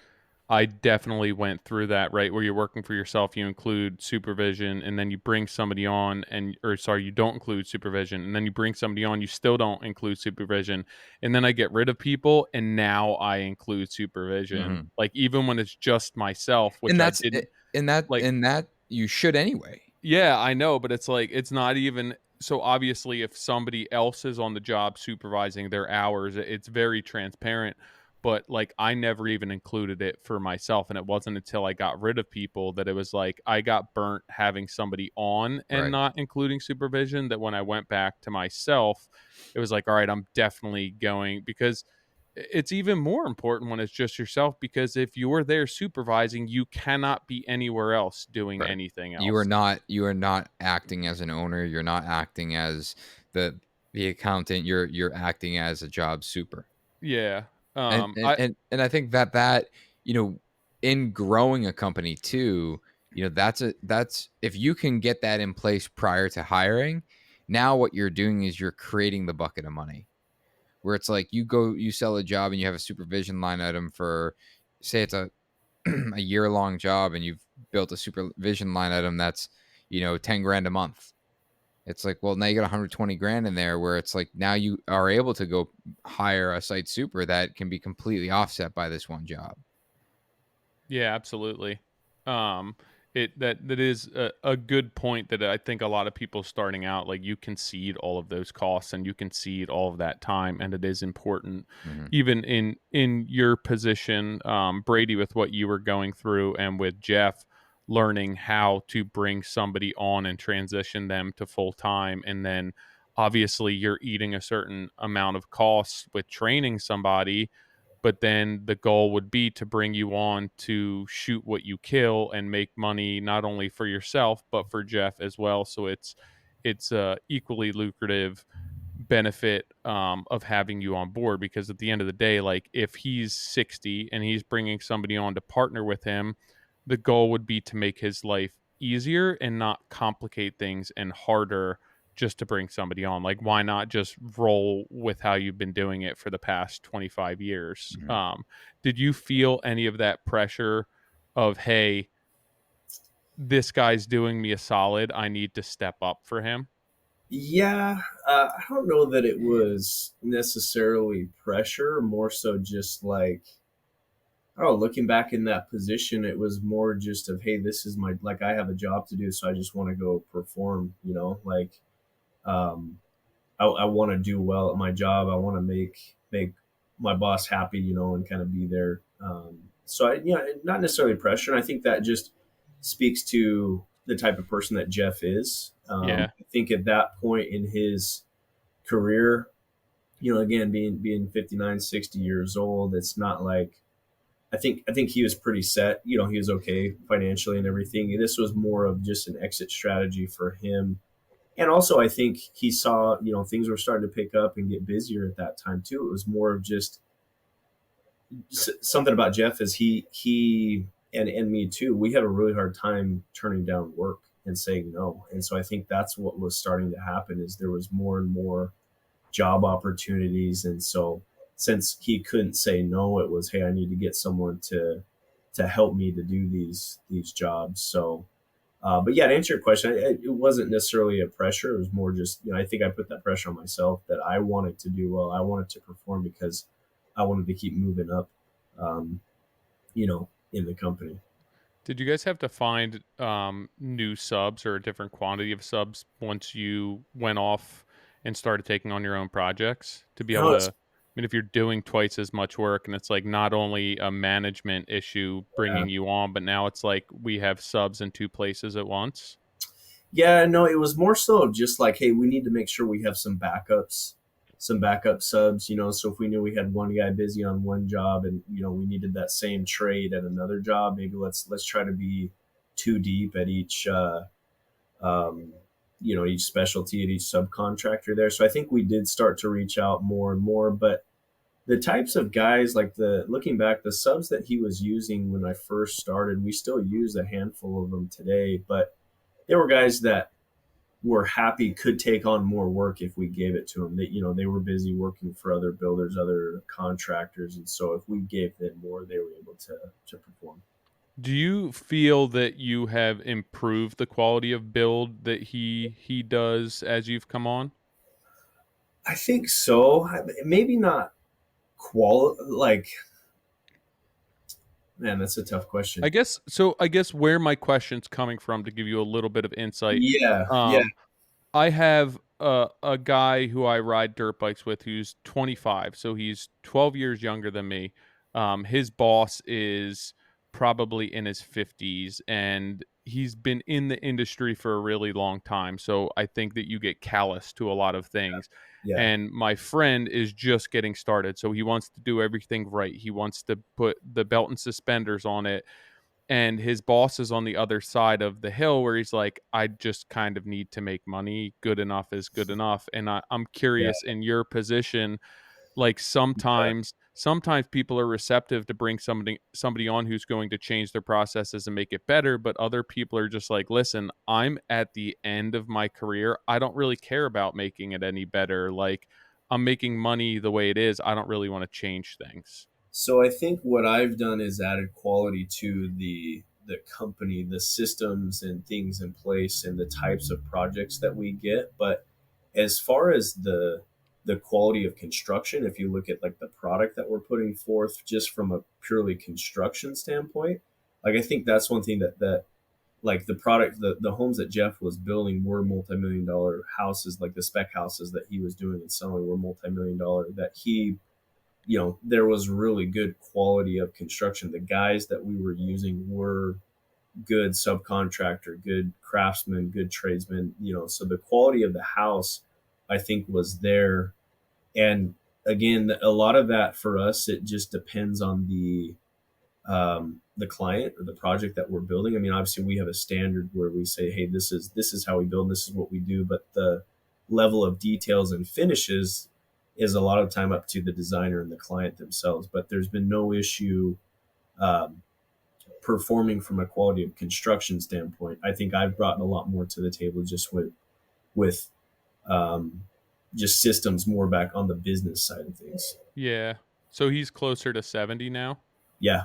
I definitely went through that, right? Where you're working for yourself, you include supervision, and then you bring somebody on, or sorry, you don't include supervision, and then you bring somebody on, you still don't include supervision, and then I get rid of people, and now I include supervision, Mhm. like even when it's just myself, which And I that's didn't like. and that you should anyway. Yeah, I know, but it's like it's not even so obviously if somebody else is on the job supervising their hours, it's very transparent, but like I never even included it for myself, and it wasn't until I got rid of people that it was like I got burnt having somebody on and Right. not including supervision, that when I went back to myself, it was like all right, I'm definitely going, because it's even more important when it's just yourself, because if you're there supervising, you cannot be anywhere else doing Right. anything You are else. not acting as an owner, you're not acting as the the accountant, you're acting as a job super. Yeah. And I I think that, you know, in growing a company too, That's if you can get that in place prior to hiring, now what you're doing is you're creating the bucket of money. Where it's like you sell a job and you have a supervision line item for, say it's a a year long job, and you've built a supervision line item that's 10 grand a month. It's like, well, now you got 120 grand in there, where it's like now you are able to go hire a site super that can be completely offset by this one job. Yeah, absolutely. Um, that is a good point that I think a lot of people starting out, like, you concede all of those costs and you concede all of that time, and it is important, Hmm. even in your position, Brady, with what you were going through, and with Jeff learning how to bring somebody on and transition them to full time, and then obviously you're eating a certain amount of costs with training somebody, but then the goal would be to bring you on to shoot what you kill and make money not only for yourself but for Jeff as well. So it's a equally lucrative benefit, of having you on board, because at the end of the day, like, if he's 60 and he's bringing somebody on to partner with him, the goal would be to make his life easier and not complicate things and harder just to bring somebody on. Like, why not just roll with how you've been doing it for the past 25 years? Hmm. Did you feel any of that pressure of, hey, this guy's doing me a solid, I need to step up for him? Yeah, I don't know that it was necessarily pressure, more so just like, I don't know, looking back in that position, it was more just of, hey, this is my, like, I have a job to do, so I just want to go perform, like, um, I want to do well at my job. I want to make my boss happy, and kind of be there. So not necessarily pressure. And I think that just speaks to the type of person that Jeff is. Yeah. I think at that point in his career, again, being 59, 60 years old, it's not like, I think he was pretty set. He was okay financially and everything. This was more of just an exit strategy for him. And also, I think he saw, things were starting to pick up and get busier at that time too. It was more of just something about Jeff is he and me too. We had a really hard time turning down work and saying no. And so I think that's what was starting to happen, is there was more and more job opportunities. And so since he couldn't say no, it was, hey, I need to get someone to help me to do these jobs. So but yeah, to answer your question, it wasn't necessarily a pressure. It was more just, I think I put that pressure on myself that I wanted to do well. I wanted to perform because I wanted to keep moving up, um, in the company. Did you guys have to find, new subs or a different quantity of subs once you went off and started taking on your own projects to be able No, to? it's, I mean, if you're doing twice as much work and it's like not only a management issue yeah. bringing you on, but now it's like we have subs in two places at once. Yeah, no, it was more so of just like, hey, we need to make sure we have some backup subs, so if we knew we had one guy busy on one job and, we needed that same trade at another job, maybe let's try to be too deep at each, um, each specialty at each subcontractor there. So I think we did start to reach out more and more. But the types of guys, like, the looking back, the subs that he was using when I first started, we still use a handful of them today. But they were guys that were happy, could take on more work if we gave it to them. They were busy working for other builders, other contractors, and so if we gave them more, they were able to perform. Do you feel that you have improved the quality of build that he does as you've come on? I think so. Maybe not like, man, that's a tough question. I guess where my question's coming from, to give you a little bit of insight, Yeah, yeah, um, I have a guy who I ride dirt bikes with who's 25, so he's 12 years younger than me. His boss is probably in his 50s, and he's been in the industry for a really long time. So I think that you get callous to a lot of things. yeah, And my friend is just getting started, so he wants to do everything right. He wants to put the belt and suspenders on it, and his boss is on the other side of the hill where he's like, I just kind of need to make money, good enough is good enough. And I'm yeah, curious, in your position, like, yeah. sometimes sometimes people are receptive to bring somebody on who's going to change their processes and make it better, but other people are just like, listen, I'm at the end of my career. I don't really care about making it any better. Like, I'm making money the way it is. I don't really want to change things. So I think what I've done is added quality to the company, the systems and things in place, and the types of projects that we get. But as far as the quality of construction, if you look at like the product that we're putting forth, just from a purely construction standpoint, like I think that's one thing that like the product, the homes that Jeff was building were multi-million dollar houses. Like the spec houses that he was doing and selling were multi-million dollar. That he, there was really good quality of construction. The guys that we were using were good subcontractor, good craftsmen, good tradesmen, so the quality of the house, I think, was there. And again, a lot of that for us, it just depends on the client or the project that we're building. I mean, obviously we have a standard where we say, hey, this is how we build, this is what we do, but the level of details and finishes is a lot of time up to the designer and the client themselves. But there's been no issue um, performing from a quality of construction standpoint. I think I've brought a lot more to the table just with um, just systems more back on the business side of things. Yeah. So he's closer to 70 now. Yeah.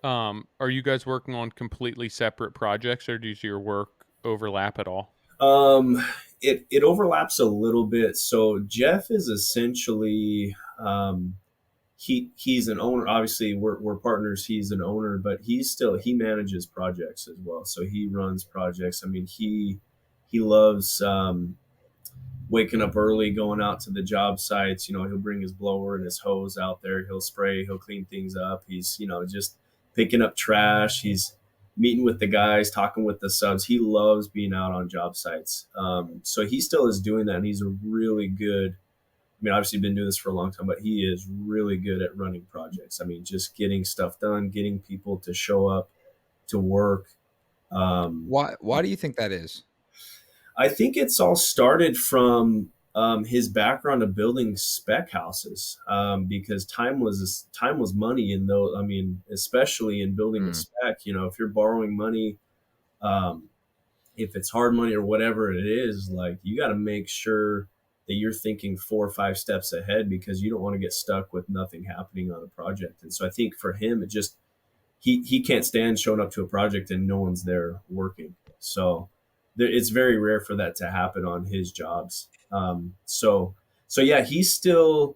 Are you guys working on completely separate projects, or does your work overlap at all? Um, it overlaps a little bit. So Jeff is essentially he's an owner. Obviously, we're partners. He's an owner, but he manages projects as well. So he runs projects. I mean, he loves waking up early, going out to the job sites. He'll bring his blower and his hose out there. He'll spray. He'll clean things up. He's just picking up trash. He's meeting with the guys, talking with the subs. He loves being out on job sites. So he still is doing that, and he's a really good. I mean, obviously been doing this for a long time, but he is really good at running projects. I mean, just getting stuff done, getting people to show up to work. Um, Why do you think that is? I think it's all started from his background of building spec houses, because time was money in those. I mean, especially in building a Mm. spec. If you're borrowing money, um, if it's hard money or whatever it is, like you got to make sure that you're thinking 4 or 5 steps ahead, because you don't want to get stuck with nothing happening on a project. And so I think for him, it just he can't stand showing up to a project and no one's there working. So it's very rare for that to happen on his jobs. So yeah, he's still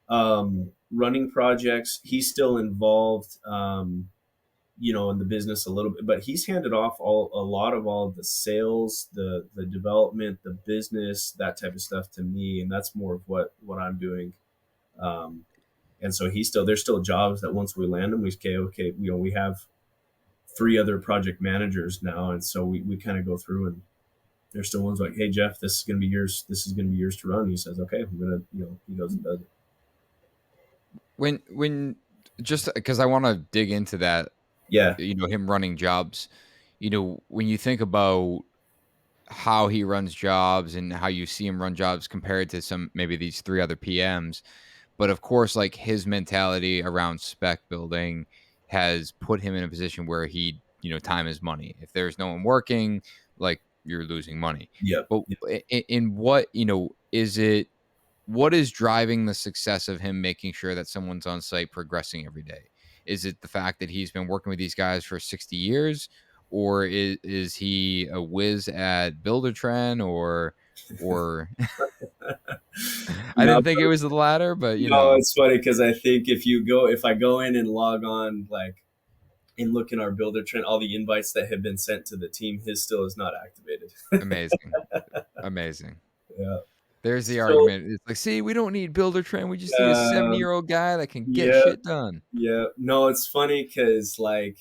running projects. He's still involved, in the business a little bit, but he's handed off a lot of all the sales, the development, the business, that type of stuff to me, and that's more of what I'm doing. Um, and so there's still jobs that once we land them, we say, okay, we have 3 other project managers now, and so we kind of go through, and there's still ones like, hey Jeff, this is gonna be yours. This is gonna be yours to run. He says, okay, I'm gonna, he goes and does it. When just because I want to dig into that, Yeah, him running jobs, when you think about how he runs jobs and how you see him run jobs compared to some maybe these 3 other PMs, but of course, like, his mentality around spec building has put him in a position where time is money. If there's no one working, like, you're losing money. yep, But yep. in what, is it what is driving the success of him making sure that someone's on site progressing every day? Is it the fact that he's been working with these guys for 60 years? Or is he a whiz at Buildertrend or I No, didn't think it was the latter, but no, it's funny because I think if I go in and log on, like, and look in our Buildertrend, all the invites that have been sent to the team, his still is not activated. amazing. Amazing. Yeah. There's the So, argument. It's like, see, we don't need Buildertrend. We just need a um, 70-year-old guy that can get yeah, shit done. yeah. No, it's funny because like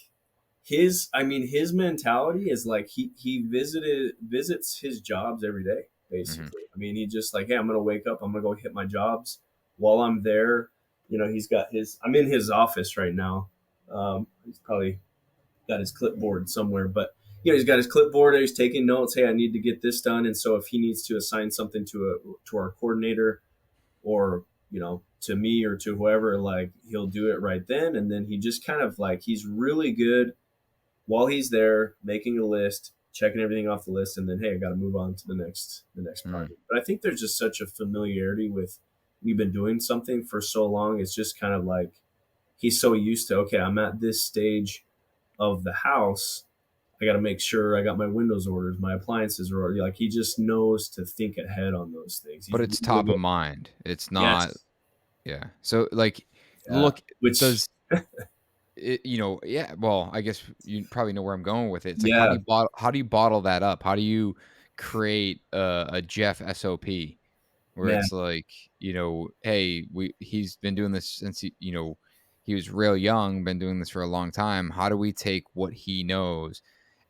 his mentality is like he visits his jobs every day, Mhm. basically. I mean, he just like, hey, I'm gonna wake up, I'm gonna go hit my jobs. While I'm there, he's got I'm in his office right now. He's probably got his clipboard somewhere, but he's got his clipboard. He's taking notes. Hey, I need to get this done, and so if he needs to assign something to our coordinator, or to me or to whoever, like he'll do it right then. And then he just kind of like, he's really good while he's there making a list, checking everything off the list, and then, hey, I got to move on to the next Mm. project. But I think there's just such a familiarity with, we've been doing something for so long. It's just kind of like he's so used to, okay, I'm at this stage of the house. I got to make sure I got my Windows orders, my appliances are ordered. Like he just knows to think ahead on those things. But He's it's really top of good. mind. It's not. Yes. Yeah. So like, Yeah. look, Which, does it, yeah, well, I guess you probably know where I'm going with it. It's like, yeah, how do you bottle that up? How do you create a Jeff SOP where man. it's like, hey, he's been doing this since he was real young, been doing this for a long time. How do we take what he knows?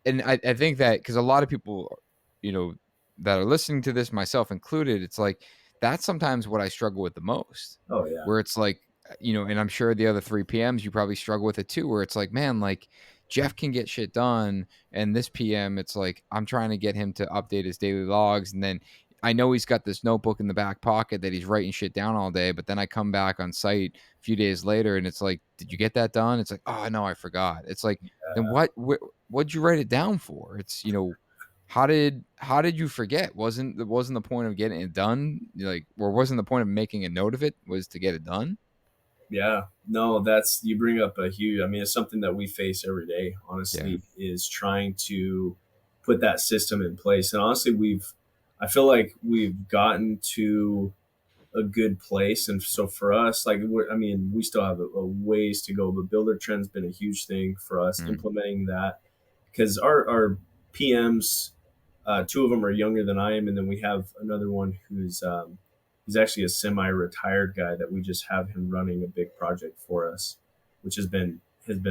And I think that because a lot of people, you know, that are listening to this, myself included, it's like that's sometimes what I struggle with the most. Oh, yeah. Where it's like, and I'm sure the other three PMs you probably struggle with it too, where it's like, man, like Jeff can get shit done, and this PM, it's like I'm trying to get him to update his daily logs, and then I know he's got this notebook in the back pocket that he's writing shit down all day, but then I come back on site a few days later, and it's like, did you get that done? It's like, oh no, I forgot. It's like, then what'd you write it down for? It's how did you forget? Wasn't the point of getting it done, like, or wasn't the point of making a note of it was to get it done? Yeah, no, you bring up a huge, I mean, it's something that we face every day, Yeah. honestly, is trying to put that system in place. And honestly, I feel like we've gotten to a good place. And so for us, like, I mean, we still have a ways to go, but Buildertrend's been a huge thing for us Mm. implementing that because our PMs, two of them are younger than I am, and then we have another one he's actually a semi-retired guy that we just have him running a big project for us, which has been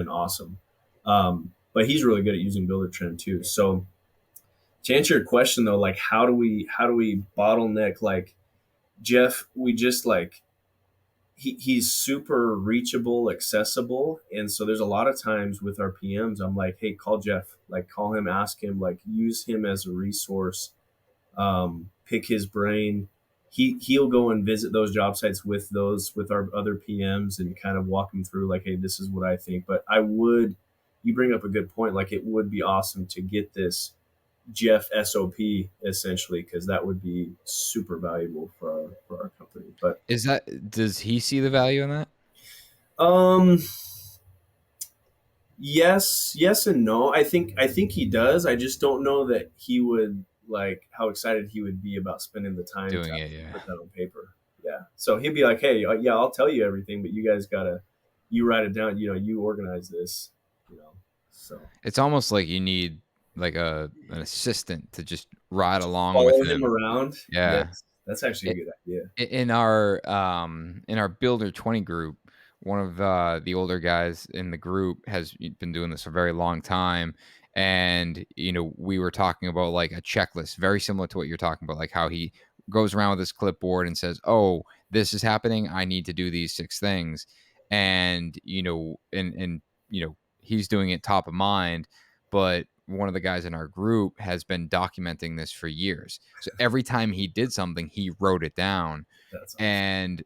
awesome. But he's really good at using Buildertrend too. So to answer your question though, like how do we bottleneck like Jeff? We just like he's super reachable, accessible, and so there's a lot of times with our PMs, I'm like, hey, call Jeff, like call him, ask him, like use him as a resource, pick his brain. He'll go and visit those job sites with our other PMs and kind of walk them through like, hey, this is what I think. But you bring up a good point. Like it would be awesome to get this Jeff SOP essentially because that would be super valuable for our company. But Does he see the value in that? um, yes and no. I think he does. I just don't know that he would like how excited he would be about spending the time to Doing it, actually yeah. put that on paper. Yeah. So he'd be like, "Hey, yeah, I'll tell you everything, but you guys you write it down. You organize this. You know." So It's almost like you need like an assistant to just ride along with follow him him. around. Yeah. Yes, that's actually a good idea. In our Builder 20 group, one of the older guys in the group has been doing this a very long time, and we were talking about like a checklist very similar to what you're talking about, like how he goes around with his clipboard and says, oh, this is happening, I need to do these 6 things, and he's doing it top of mind. But one of the guys in our group has been documenting this for years, so every time he did something he wrote it down. That's awesome. And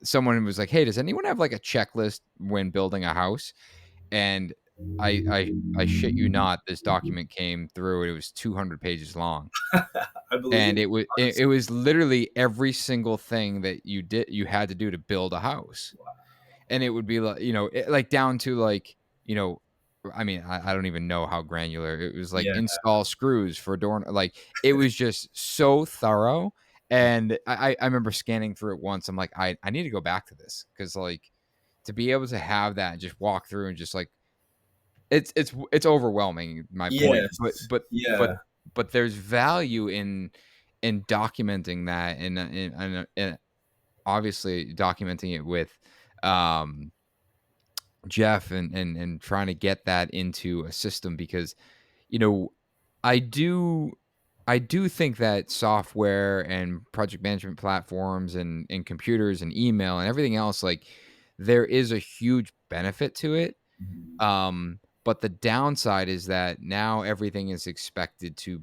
someone was like, hey, does anyone have like a checklist when building a house? And I shit you not, this document came through, it was 200 pages long, I believe and it. it Honestly. was literally every single thing that you had to do to build a house. And it would be like, like down to like, you know, I mean, I don't even know how granular it was, like Yeah. install screws for door, like it was just so thorough. And I remember scanning through it once. I'm like, I need to go back to this because like to be able to have that and just walk through and just like it's overwhelming, my point. But Yes. but but Yeah. but there's value in documenting that and obviously documenting it with um Jeff and trying to get that into a system because you know I do I do think that software and project management platforms and computers and email and everything else, like there is a huge benefit to it. Mhm. But the downside is that now everything is expected to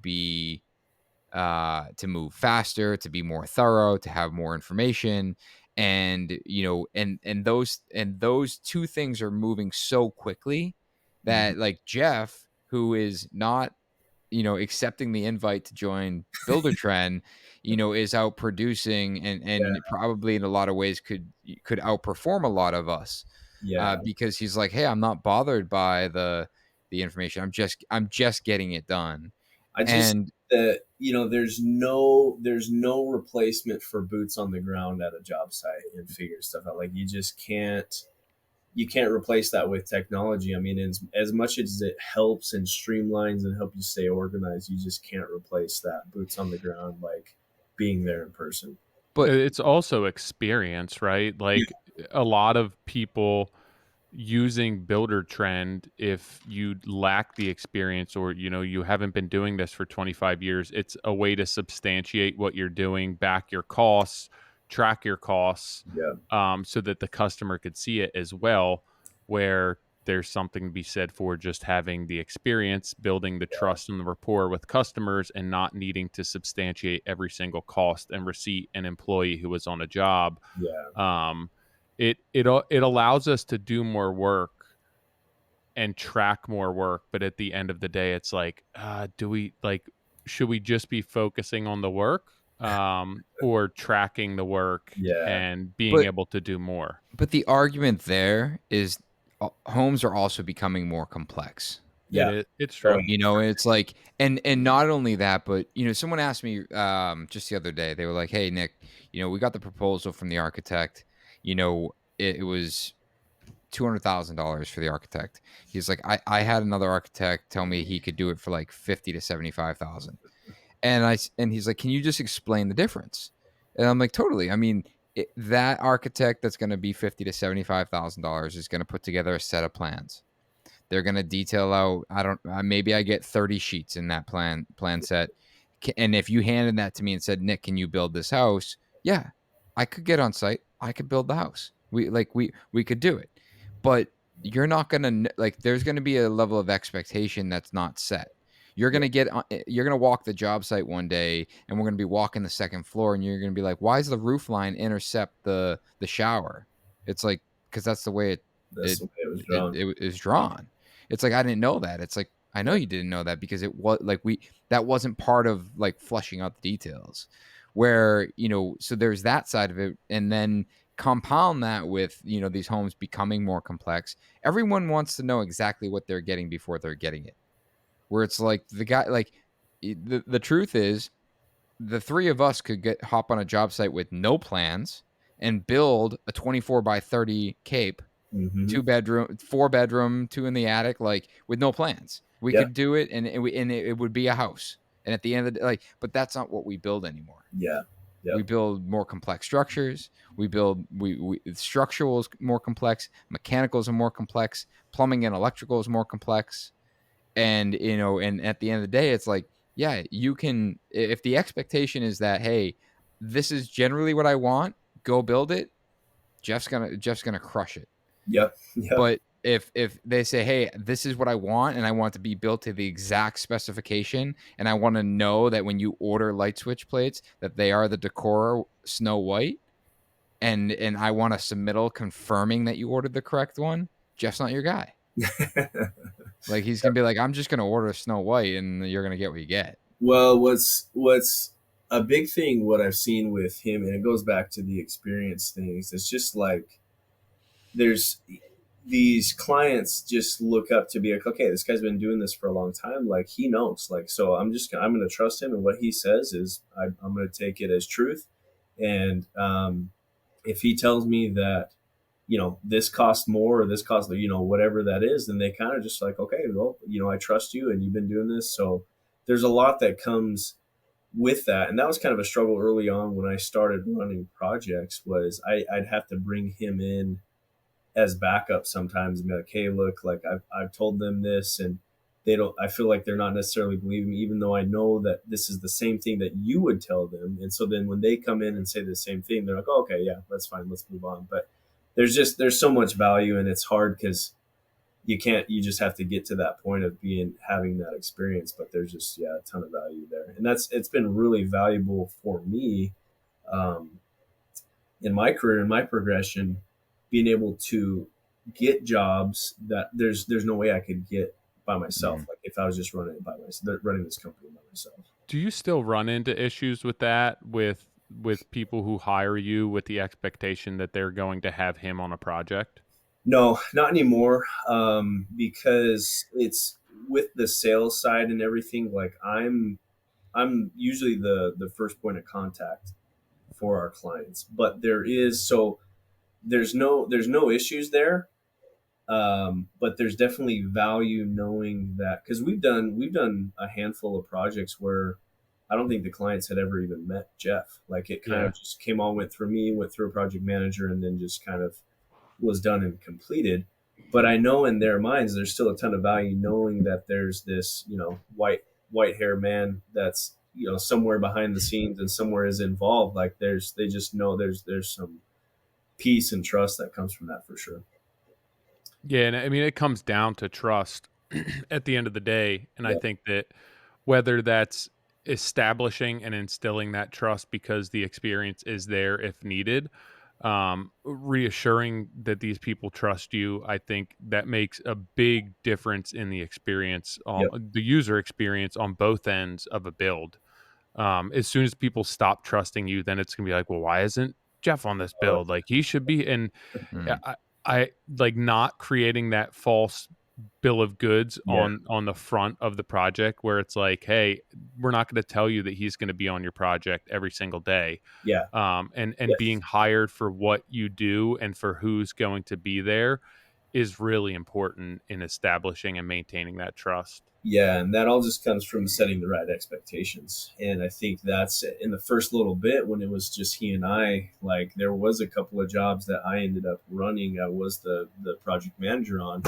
move faster, to be more thorough, to have more information. And those two things are moving so quickly Mhm. that, like, Jeff, who is not, accepting the invite to join Buildertrend, is out producing, and Yeah, probably in a lot of ways could outperform a lot of us, yeah. because he's like, hey, I'm not bothered by the information. I'm just getting it done. I just And that there's no replacement for boots on the ground at a job site and figure stuff out. Like you can't replace that with technology. I mean, as much as it helps and streamlines and help you stay organized, you just can't replace that boots on the ground, like being there in person. but It's also experience, right? Yeah, Like a lot of people using Buildertrend, if you lack the experience or you haven't been doing this for 25 years, it's a way to substantiate what you're doing, back your costs, track your costs, yeah, so that the customer could see it as well. Where there's something to be said for just having the experience, building the trust and the rapport with customers, and not needing to substantiate every single cost and receipt and employee who was on a job. yeah, um, it allows us to do more work and track more work, but at the end of the day, it's like, do we like should we just be focusing on the work, or tracking the work yeah, and being but able to do more? but the argument there is, homes are also becoming more complex. It yeah. is. It's Oh, true. It's like, and not only that, but someone asked me just the other day. They were like, "Hey, Nick, we got the proposal from the architect. It was $200,000 for the architect." He's like, I had another architect tell me he could do it for like 50 to 75,000. And he's like, "Can you just explain the difference?" And I'm like, "Totally. I mean, that architect that's going to be 50 to $75,000 is going to put together a set of plans. They're gonna detail out. I don't. Maybe I get 30 sheets in that plan set, and if you handed that to me and said, "Nick, can you build this house?" Yeah, I could get on site. I could build the house. We could do it, but you're not gonna like. There's gonna be a level of expectation that's not set. You're gonna walk the job site one day, and we're gonna be walking the second floor, and you're gonna be like, "Why is the roof line intercept the shower?" It's like, because that's the way that's it the way it was it drawn. it is drawn. It's like, I didn't know that. It's like, I know Yeah, you didn't know that because it was like, that wasn't part of like fleshing out the details. Where, so there's that side of it. And then compound that with, these homes becoming more complex. Everyone wants to know exactly what they're getting before they're getting it. Where it's like the guy, like, the truth is, the three of us could hop on a job site with no plans and build a 24 by 30 cape, hmm, 2 bedroom, 4 bedroom, two in the attic, like, with no plans. We yeah, could do it, and it would be a house. And at the end of the day, like, but that's not what we build anymore. yeah, We yep, build more complex structures. We structural is more complex, mechanicals are more complex, plumbing and electrical is more complex. And at the end of the day, it's like, yeah, you can, if the expectation is that, hey, this is generally what I want, go build it. Jeff's gonna crush it. yep, yep, But if they say, "Hey, this is what I want, and I want it to be built to the exact specification, and I want to know that when you order light switch plates, that they are the Decora Snow White, and I want a submittal confirming that you ordered the correct one," Jeff's not your guy. Like, he's gonna be like, "I'm just gonna order a Snow White, and you're gonna get what you get." Well, what's a big thing what I've seen with him, and it goes back to the experience things. It's just like there's these clients just look up to be like, okay, this guy's been doing this for a long time. Like he knows. Like so, I'm gonna trust him, and what he says is I'm gonna take it as truth. And if he tells me that this costs more or this costs whatever that is, then they kind of just like, okay, well, I trust you and you've been doing this. So there's a lot that comes with that, and that was kind of a struggle early on when I started running projects. Was I'd have to bring him in as backup sometimes and be like, hey, look, like I've told them this, and they don't. I feel like they're not necessarily believing me, even though I know that this is the same thing that you would tell them. And so then when they come in and say the same thing, they're like, oh, okay, yeah, that's fine, let's move on. But there's so much value, and it's hard because you just have to get to that point of having that experience. But there's just, yeah, a ton of value there, and it's been really valuable for me. um, in my career, in my progression, being able to get jobs that there's no way I could get by myself. Mhm. Like if I was just running it by myself, running this company by myself. Do you still run into issues with that with people who hire you with the expectation that they're going to have him on a project? No, not anymore. Because it's with the sales side and everything. Like I'm usually the first point of contact for our clients, but there's no issues there. But there's definitely value knowing that, because we've done a handful of projects where I don't think the clients had ever even met Jeff. Like it kind Yeah. of just came all went through me, went through a project manager, and then just kind of was done and completed. But I know in their minds there's still a ton of value knowing that there's this, white hair man that's, somewhere behind the scenes and somewhere is involved. Like they just know there's some peace and trust that comes from that for sure. Yeah, and I mean it comes down to trust at the end of the day, and I Yeah. think that whether that's establishing and instilling that trust because the experience is there if needed, reassuring that these people trust you, I think that makes a big difference in the experience, Yep. the user experience on both ends of a build. As soon as people stop trusting you, then it's gonna be like, well, why isn't Jeff on this Uh, build? Like he should be. And Mm. I, I like not creating that false bill of goods yeah. on the front of the project where it's like, hey, we're not going to tell you that he's going to be on your project every single day. Yeah. And being Yes. hired for what you do and for who's going to be there is really important in establishing and maintaining that trust. Yeah, and that all just comes from setting the right expectations. And I think that's in the first little bit when it was just he and I, like there was a couple of jobs that I ended up running. I was the project manager on,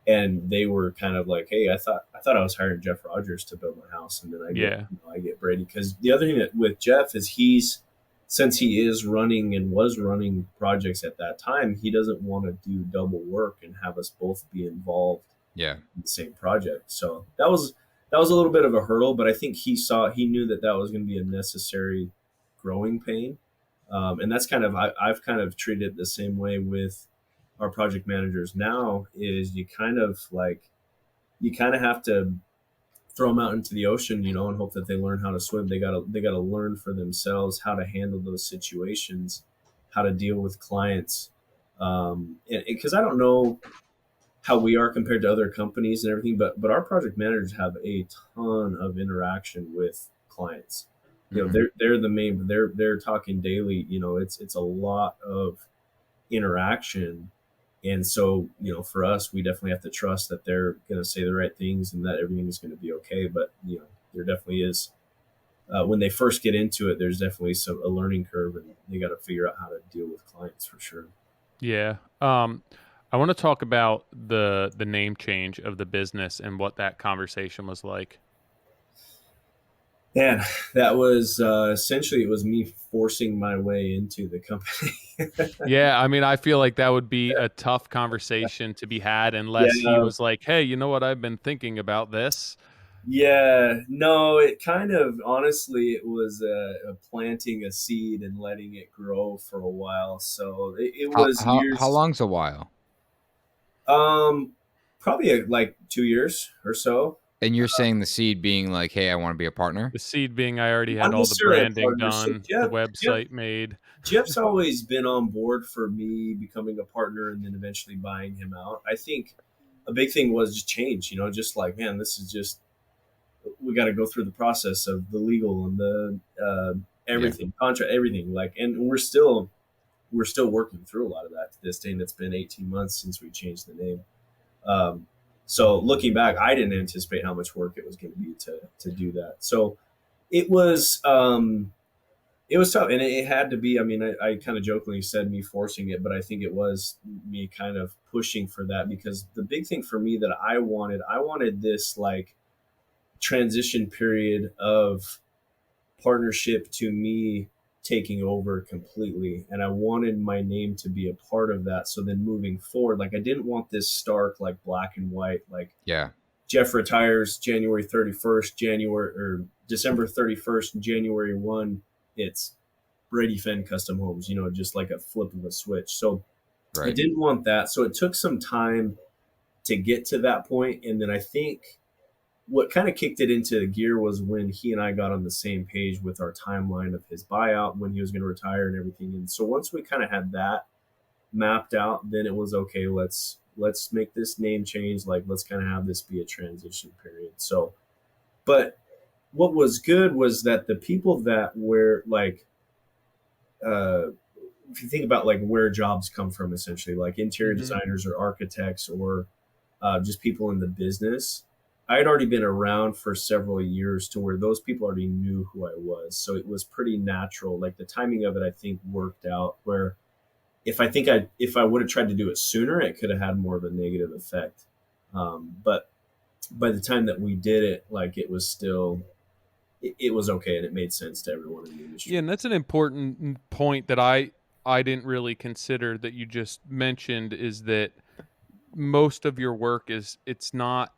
and they were kind of like, "Hey, I thought I was hiring Jeff Rogers to build my house," and then Yeah. I get Brady, because the other thing that with Jeff is since he is running and was running projects at that time, he doesn't want to do double work and have us both be involved Yeah. in the same project. So that was a little bit of a hurdle, but I think he knew that was going to be a necessary growing pain. And that's kind of I've kind of treated it the same way with our project managers now. Is you kind of have to throw them out into the ocean, and hope that they learn how to swim. They gotta learn for themselves how to handle those situations, how to deal with clients. And because I don't know how we are compared to other companies and everything, but our project managers have a ton of interaction with clients. Mhm. They're the main. They're talking daily. It's a lot of interaction. And so, for us, we definitely have to trust that they're going to say the right things and that everything is going to be okay. But, there definitely is, when they first get into it, there's definitely a learning curve, and they got to figure out how to deal with clients for sure. Yeah. I want to talk about the name change of the business and what that conversation was like. And that was essentially, it was me forcing my way into the company. Yeah, I mean, I feel like that would be a tough conversation to be had unless he Yeah. was like, "Hey, you know what? I've been thinking about this." Yeah, no, it kind of honestly, it was planting a seed and letting it grow for a while. So it How was how how years. long's a while? Um, Probably like 2 years or so. And you're saying the seed being like, "Hey, I wanna be a partner?" The seed being I already Not had all the necessarily a branding partnership. done, the website made. Jeff's always been on board for me becoming a partner and then eventually buying him out. I think a big thing was just change. Just like, man, this is just, we got to go through the process of the legal and the Yeah. everything, contract, everything. Like, and we're still working through a lot of that to this day. And it's been 18 months since we changed the name. Um, so looking back, I didn't anticipate how much work it was going to be to do that. So it was it was tough, and it had to be. I mean, I kind of jokingly said me forcing it, but I think it was me kind of pushing for that, because the big thing for me that I wanted this like transition period of partnership to me taking over completely, and I wanted my name to be a part of that. So then moving forward, like I didn't want this stark like black and white, like Yeah. Jeff retires January 31st, January or December 31st, January 1. It's Brady Fenn custom homes, just like a flip of a switch. So I Right. didn't want that. So it took some time to get to that point. And then I think what kind of kicked it into gear was when he and I got on the same page with our timeline of his buyout, when he was going to retire and everything. And so once we kind of had that mapped out, then it was okay. Let's make this name change. Like, let's kind of have this be a transition period. So, but what was good was that the people that were like, uh, if you think about like where jobs come from, essentially, like interior Mm-hmm. designers or architects or just people in the business, I had already been around for several years to where those people already knew who I was. So it was pretty natural. Like the timing of it, I think worked out where if I would have tried to do it sooner, it could have had more of a negative effect. But by the time that we did it, like it was still, it was okay and it made sense to everyone in the Yeah, industry. and that's an important point that I didn't really consider that you just mentioned is that most of your work is it's not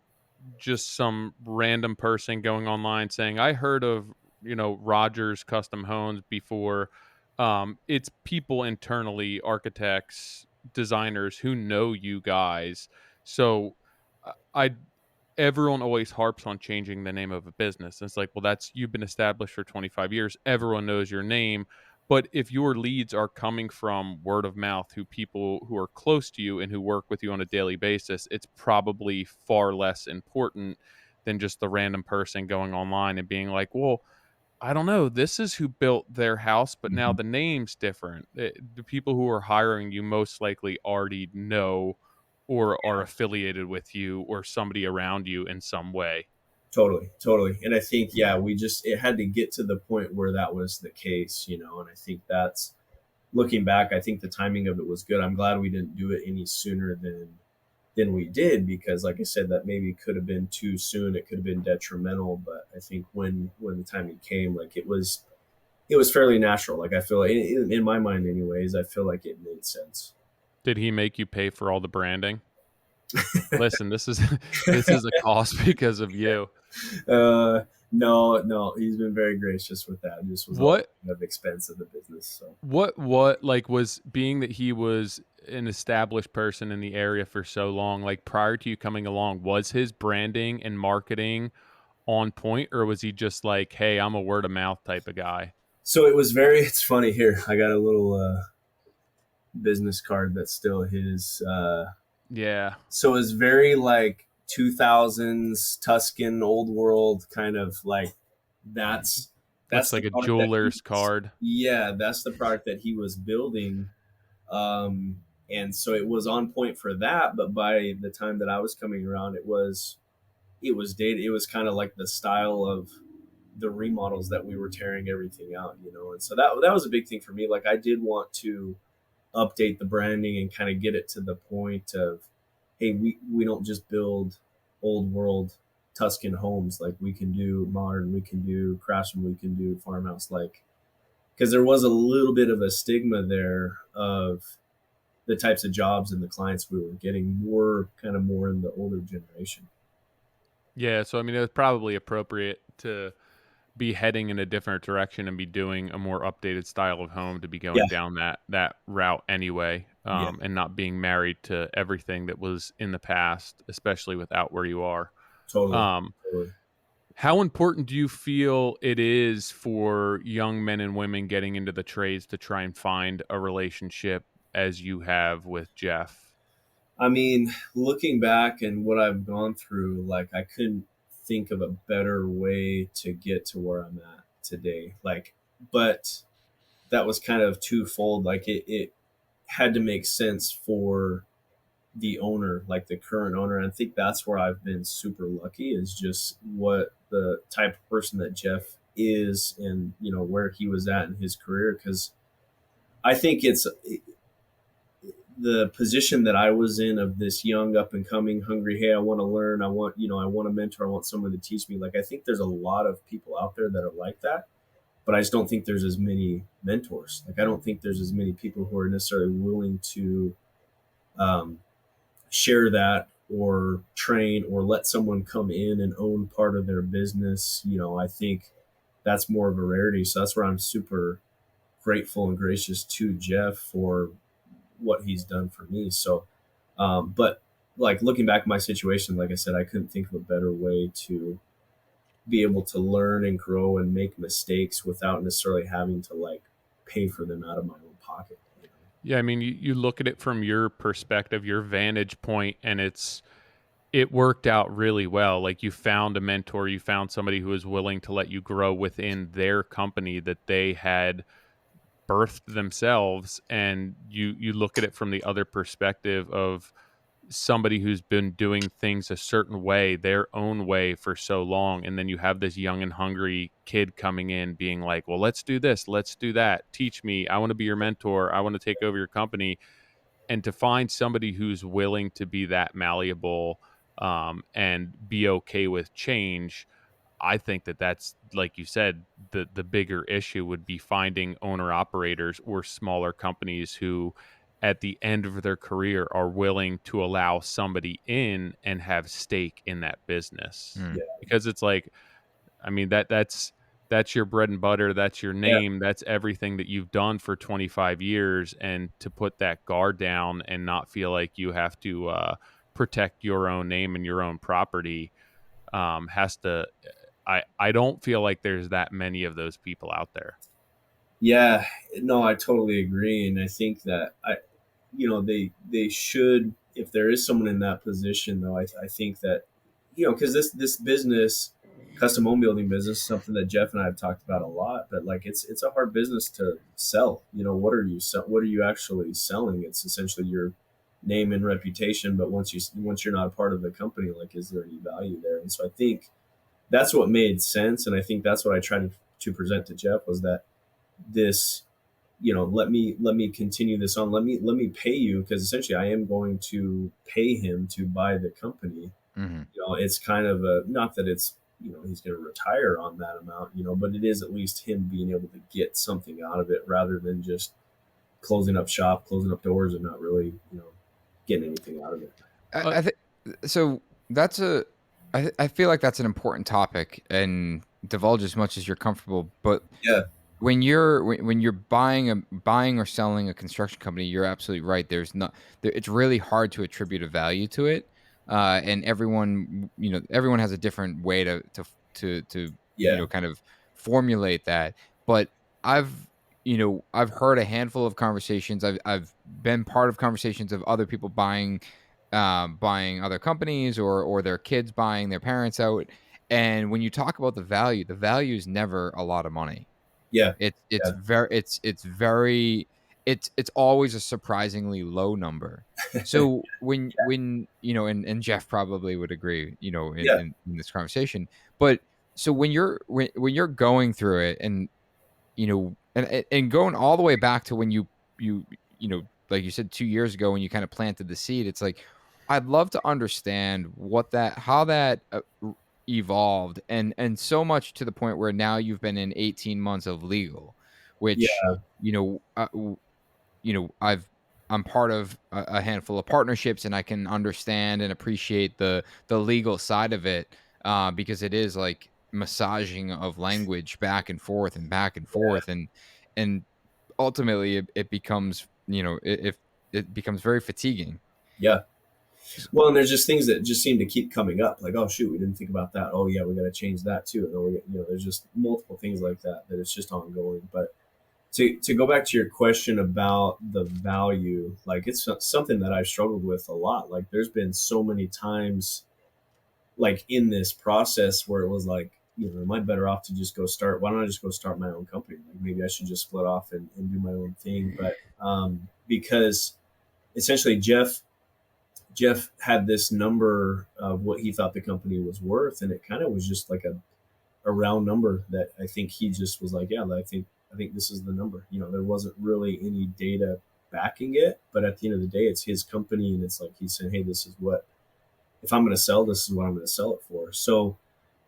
just some random person going online saying, "I heard of, Rogers Custom Homes before." It's people internally, architects, designers who know you guys. So I everyone always harps on changing the name of a business. And it's like, well, that's you've been established for 25 years. Everyone knows your name. But if your leads are coming from word of mouth, who people who are close to you and who work with you on a daily basis, it's probably far less important than just the random person going online and being like, well, I don't know. This is who built their house, but now Mhm. the name's different. The people who are hiring you most likely already know or are affiliated with you or somebody around you in some way. Totally, totally. And I think, yeah, it had to get to the point where that was the case, and I think that's, looking back, I think the timing of it was good. I'm glad we didn't do it any sooner than we did, because like I said, that maybe could have been too soon. It could have been detrimental. But I think when the timing came, like it was fairly natural. Like I feel like in my mind anyways, I feel like it made sense. Did he make you pay for all the branding? Listen, this is this is a cost because of you. uh no, no, he's been very gracious with that. This was all What kind of expense of the business. So what like was being that he was an established person in the area for so long, like prior to you coming along, was his branding and marketing on point or was he just like, "Hey, I'm a word of mouth type of guy?" it was very, it's funny here. I got a little business card that's still his. Yeah. So it's very like 2000s Tuscan old world kind of like, that's Looks that's the like a product that he jeweler's was, card. yeah, that's the product that he was building. And so it was on point for that, but by the time that I was coming around, it was dated. It was kind of like the style of the remodels that we were tearing everything out. And so that was a big thing for me. Like I did want to update the branding and kind of get it to the point of, hey, we don't just build old world Tuscan homes. Like we can do modern, we can do craftsman, we can do farmhouse. Like, because there was a little bit of a stigma there of the types of jobs and the clients we were getting were kind of more in the older generation. Yeah, so I mean, it was probably appropriate to be heading in a different direction and be doing a more updated style of home to be Yeah, going down that route anyway, yeah, and not being married to everything that was in the past, especially without where you are. totally, Um, totally. how important do you feel it is for young men and women getting into the trades to try and find a relationship as you have with Jeff? I mean, looking back and what I've gone through, like I couldn't think of a better way to get to where I'm at today. Like, but that was kind of twofold. Like it had to make sense for the owner, like the current owner. And I think that's where I've been super lucky, is just what the type of person that Jeff is, and where he was at in his career. Because I think it's the position that I was in, of this young up and coming hungry, hey, I want to learn, I want a mentor, I want someone to teach me. Like I think there's a lot of people out there that are like that, but I just don't think there's as many mentors. Like I don't think there's as many people who are necessarily willing to um, share that or train or let someone come in and own part of their business. I think that's more of a rarity. So that's where I'm super grateful and gracious to Jeff for what he's done for me. So, but like looking back at my situation, like I said, I couldn't think of a better way to be able to learn and grow and make mistakes without necessarily having to like pay for them out of my own pocket. Yeah, I mean, you look at it from your perspective, your vantage point, and it worked out really well. Like you found a mentor, you found somebody who was willing to let you grow within their company that they had birthed themselves, and you look at it from the other perspective of somebody who's been doing things a certain way, their own way for so long, and then you have this young and hungry kid coming in being like, "Well, let's do this, let's do that. Teach me. I want to be your mentor. I want to take over your company." And to find somebody who's willing to be that malleable and be okay with change, I think that that's, like you said, the bigger issue would be finding owner operators or smaller companies who at the end of their career are willing to allow somebody in and have stake in that business. Mm. Yeah, Because it's like, I mean, that's your bread and butter, that's your yeah, name, that's everything that you've done for 25 years, and to put that guard down and not feel like you have to protect your own name and your own property has to. I don't feel like there's that many of those people out there. yeah. No, I totally agree, and I think that they should, if there is someone in that position though, I think that because this business, custom home building business, is something that Jeff and I have talked about a lot, but like it's a hard business to sell. What are you actually selling? It's essentially your name and reputation, but once you're not a part of the company, like is there any value there? And so I think that's what made sense, and I think that's what I tried to present to Jeff was that this, let me continue this on, let me pay you, because essentially I am going to pay him to buy the company. Hmm. It's kind of a, not that it's, he's going to retire on that amount, but it is at least him being able to get something out of it rather than just closing up shop, closing up doors, and not really getting anything out of it. Uh, I think so. That's a. I feel like that's an important topic, and divulge as much as you're comfortable. But Yeah, when you're buying or selling a construction company, you're absolutely right. There's not there, it's really hard to attribute a value to it, and everyone has a different way to yeah, kind of formulate that. But I've I've heard a handful of conversations. I've been part of conversations of other people buying other companies or their kids buying their parents out. And when you talk about the value is never a lot of money. yeah, It's yeah, very it's always a surprisingly low number. So when and Jeff probably would agree, yeah, in this conversation. But so when you're going through it and and going all the way back to when you like you said 2 years ago when you kind of planted the seed, it's like I'd love to understand how that evolved and so much to the point where now you've been in 18 months of legal, which yeah, you know I'm part of a handful of partnerships, and I can understand and appreciate the legal side of it, because it is like massaging of language back and forth and back and forth, and ultimately it becomes if it becomes very fatiguing. yeah. Well, and there's just things that just seem to keep coming up, like, oh shoot, we didn't think about that. Oh yeah, we got to change that too. And there's just multiple things like that it's just ongoing. But to go back to your question about the value, like it's something that I've struggled with a lot. Like there's been so many times, like in this process, where it was like, am I better off to just go start? Why don't I just go start my own company? Like maybe I should just split off and do my own thing. But because essentially Jeff had this number of what he thought the company was worth, and it kind of was just like a round number that I think he just was like, yeah, I think this is the number. There wasn't really any data backing it, but at the end of the day, it's his company, and it's like he's saying, hey, this is what, if I'm going to sell, this is what I'm going to sell it for. So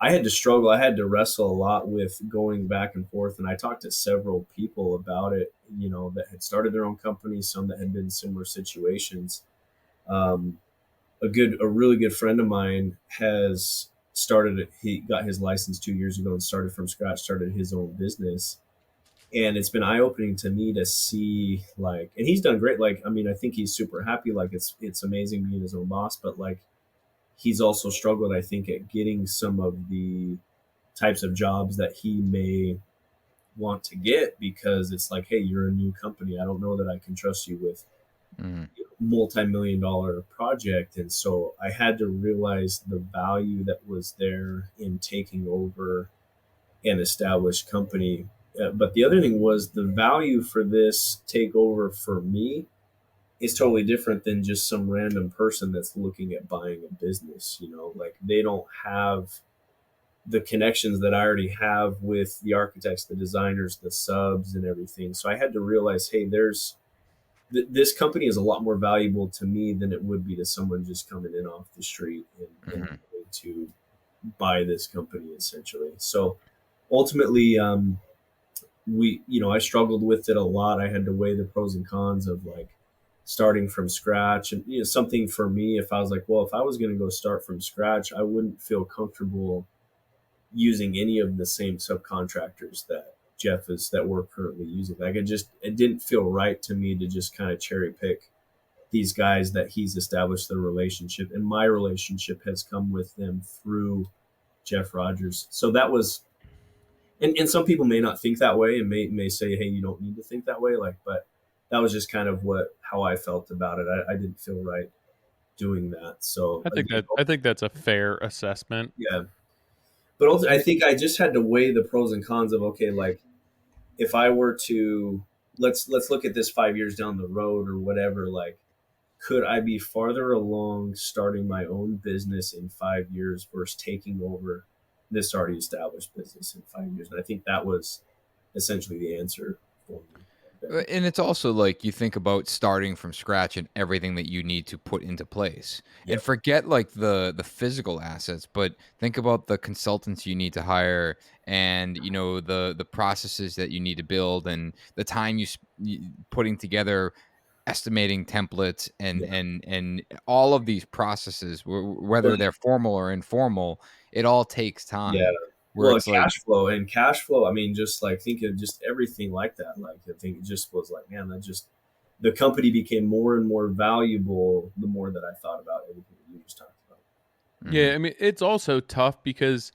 I had to struggle. I had to wrestle a lot with going back and forth, and I talked to several people about it, that had started their own companies, some that had been in similar situations. Um, a really good friend of mine has started it. He got his license 2 years ago and started from scratch, started his own business. And it's been eye-opening to me to see, like, and he's done great. Like, I mean, I think he's super happy. Like, it's amazing being his own boss, but like he's also struggled, I think, at getting some of the types of jobs that he may want to get, because it's like, hey, you're a new company. I don't know that I can trust you with Mhm. multi-million dollar project. And so I had to realize the value that was there in taking over an established company. But the other thing was the value for this takeover for me is totally different than just some random person that's looking at buying a business. You know, like they don't have the connections that I already have with the architects, the designers, the subs, and everything. So I had to realize, hey, this company is a lot more valuable to me than it would be to someone just coming in off the street and Mhm. wanting to buy this company essentially. So ultimately, I struggled with it a lot. I had to weigh the pros and cons of like starting from scratch, and something for me, if I was like, well, if I was going to go start from scratch, I wouldn't feel comfortable using any of the same subcontractors that we're currently using. Like it didn't feel right to me to just kind of cherry pick these guys that he's established the relationship, and my relationship has come with them through Jeff Rogers. So that was, and some people may not think that way and may say, hey, you don't need to think that way. Like, but that was just kind of how I felt about it. I didn't feel right doing that. So again, I think that's a fair assessment. yeah. But also, I I mean, think I just had to weigh the pros and cons of, okay, like if I were to, let's look at this 5 years down the road or whatever, like could I be farther along starting my own business in 5 years versus taking over this already established business in 5 years? And I think that was essentially the answer for me. Then. And it's also like you think about starting from scratch and everything that you need to put into place. And Yep. forget like the physical assets, but think about the consultants you need to hire and the processes that you need to build and the time putting together estimating templates and Yeah. and all of these processes Well, whether they're formal or informal, it all takes yeah. time where Well, it's like cash flow. I mean, just like think of just everything like that. Like I think it just was like, man, that just the company became more and more valuable the more that I thought about everything that you just talked about. mhm, yeah, I mean, it's also tough because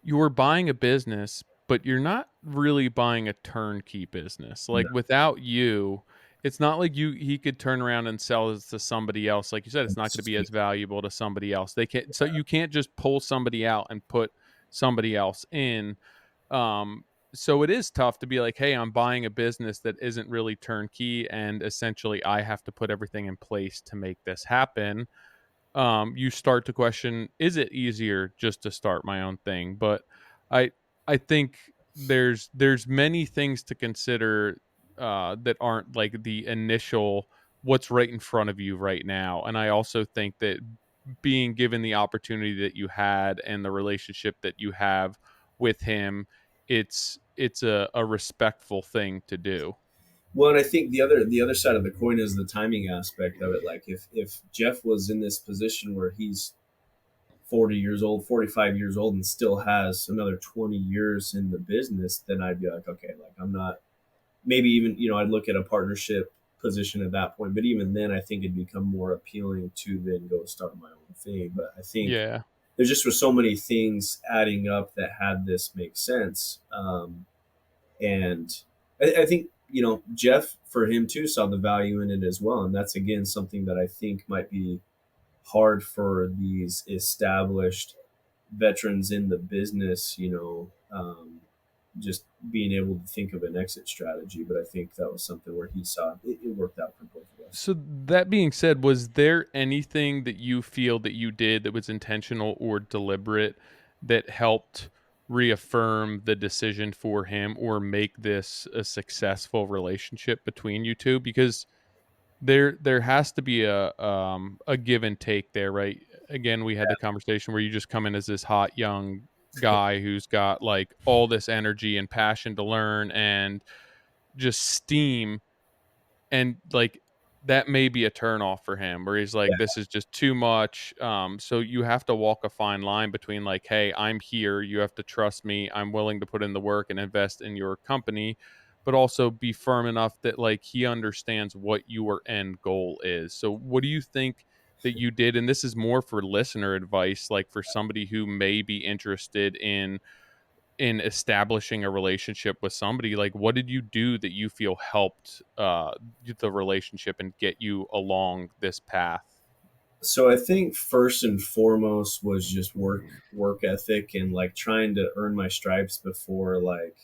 you're buying a business, but you're not really buying a turnkey business. No, Like without you, it's not like he could turn around and sell this to somebody else. Like you said, it's not going to be as valuable to somebody else. They can't, so you can't just pull somebody out and put somebody else in. Um, so it is tough to be like, hey, I'm buying a business that isn't really turnkey, and essentially I have to put everything in place to make this happen. You start to question, is it easier just to start my own thing? But I I think there's many things to consider that aren't like the initial what's right in front of you right now. And I also think that being given the opportunity that you had and the relationship that you have with him, it's a respectful thing to do. well, and I think the other side of the coin is the timing aspect of it. Like if Jeff was in this position where he's 40 years old, 45 years old, and still has another 20 years in the business, then I'd be like, okay, like I'm not, maybe even, I'd look at a partnership position at that point. But even then, I think it'd become more appealing to then go start my own thing. But I think Yeah. there just were so many things adding up that had this make sense. And I think, Jeff, for him too, saw the value in it as well. And that's, again, something that I think might be hard for these established veterans in the business, just being able to think of an exit strategy. But I think that was something where he saw it worked out for both of us. So that being said, was there anything that you feel that you did that was intentional or deliberate that helped reaffirm the decision for him or make this a successful relationship between you two? Because there has to be a give and take there, right? Again, we had the conversation where you just come in as this hot young guy who's got like all this energy and passion to learn and just steam, and like that may be a turnoff for him where he's Yeah, like, this is just too much. So you have to walk a fine line between like, hey, I'm here, you have to trust me, I'm willing to put in the work and invest in your company, but also be firm enough that like he understands what your end goal is. So what do you think that you did? And this is more for listener advice, like for somebody who may be interested in establishing a relationship with somebody. Like what did you do that you feel helped the relationship and get you along this path? So I think first and foremost was just work ethic and like trying to earn my stripes before like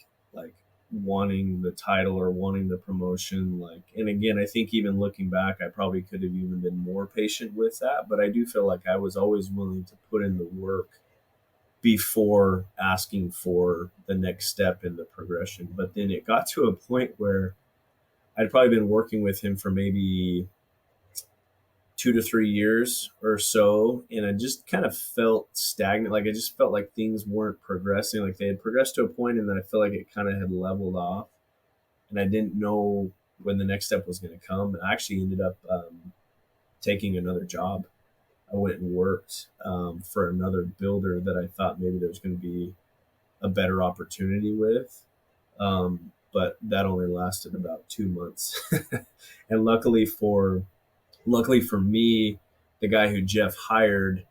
wanting the title or wanting the promotion. Like, and again, I think even looking back, I probably could have even been more patient with that, but I do feel like I was always willing to put in the work before asking for the next step in the progression. But then it got to a point where I'd probably been working with him for maybe 2 to 3 years or so, and I just kind of felt stagnant. Like I just felt like things weren't progressing. Like they had progressed to a point, and then I felt like it kind of had leveled off, and I didn't know when the next step was going to come. And I actually ended up taking another job. I went and worked for another builder that I thought maybe there was going to be a better opportunity with. But that only lasted about 2 months. And luckily for me, the guy who Jeff hired,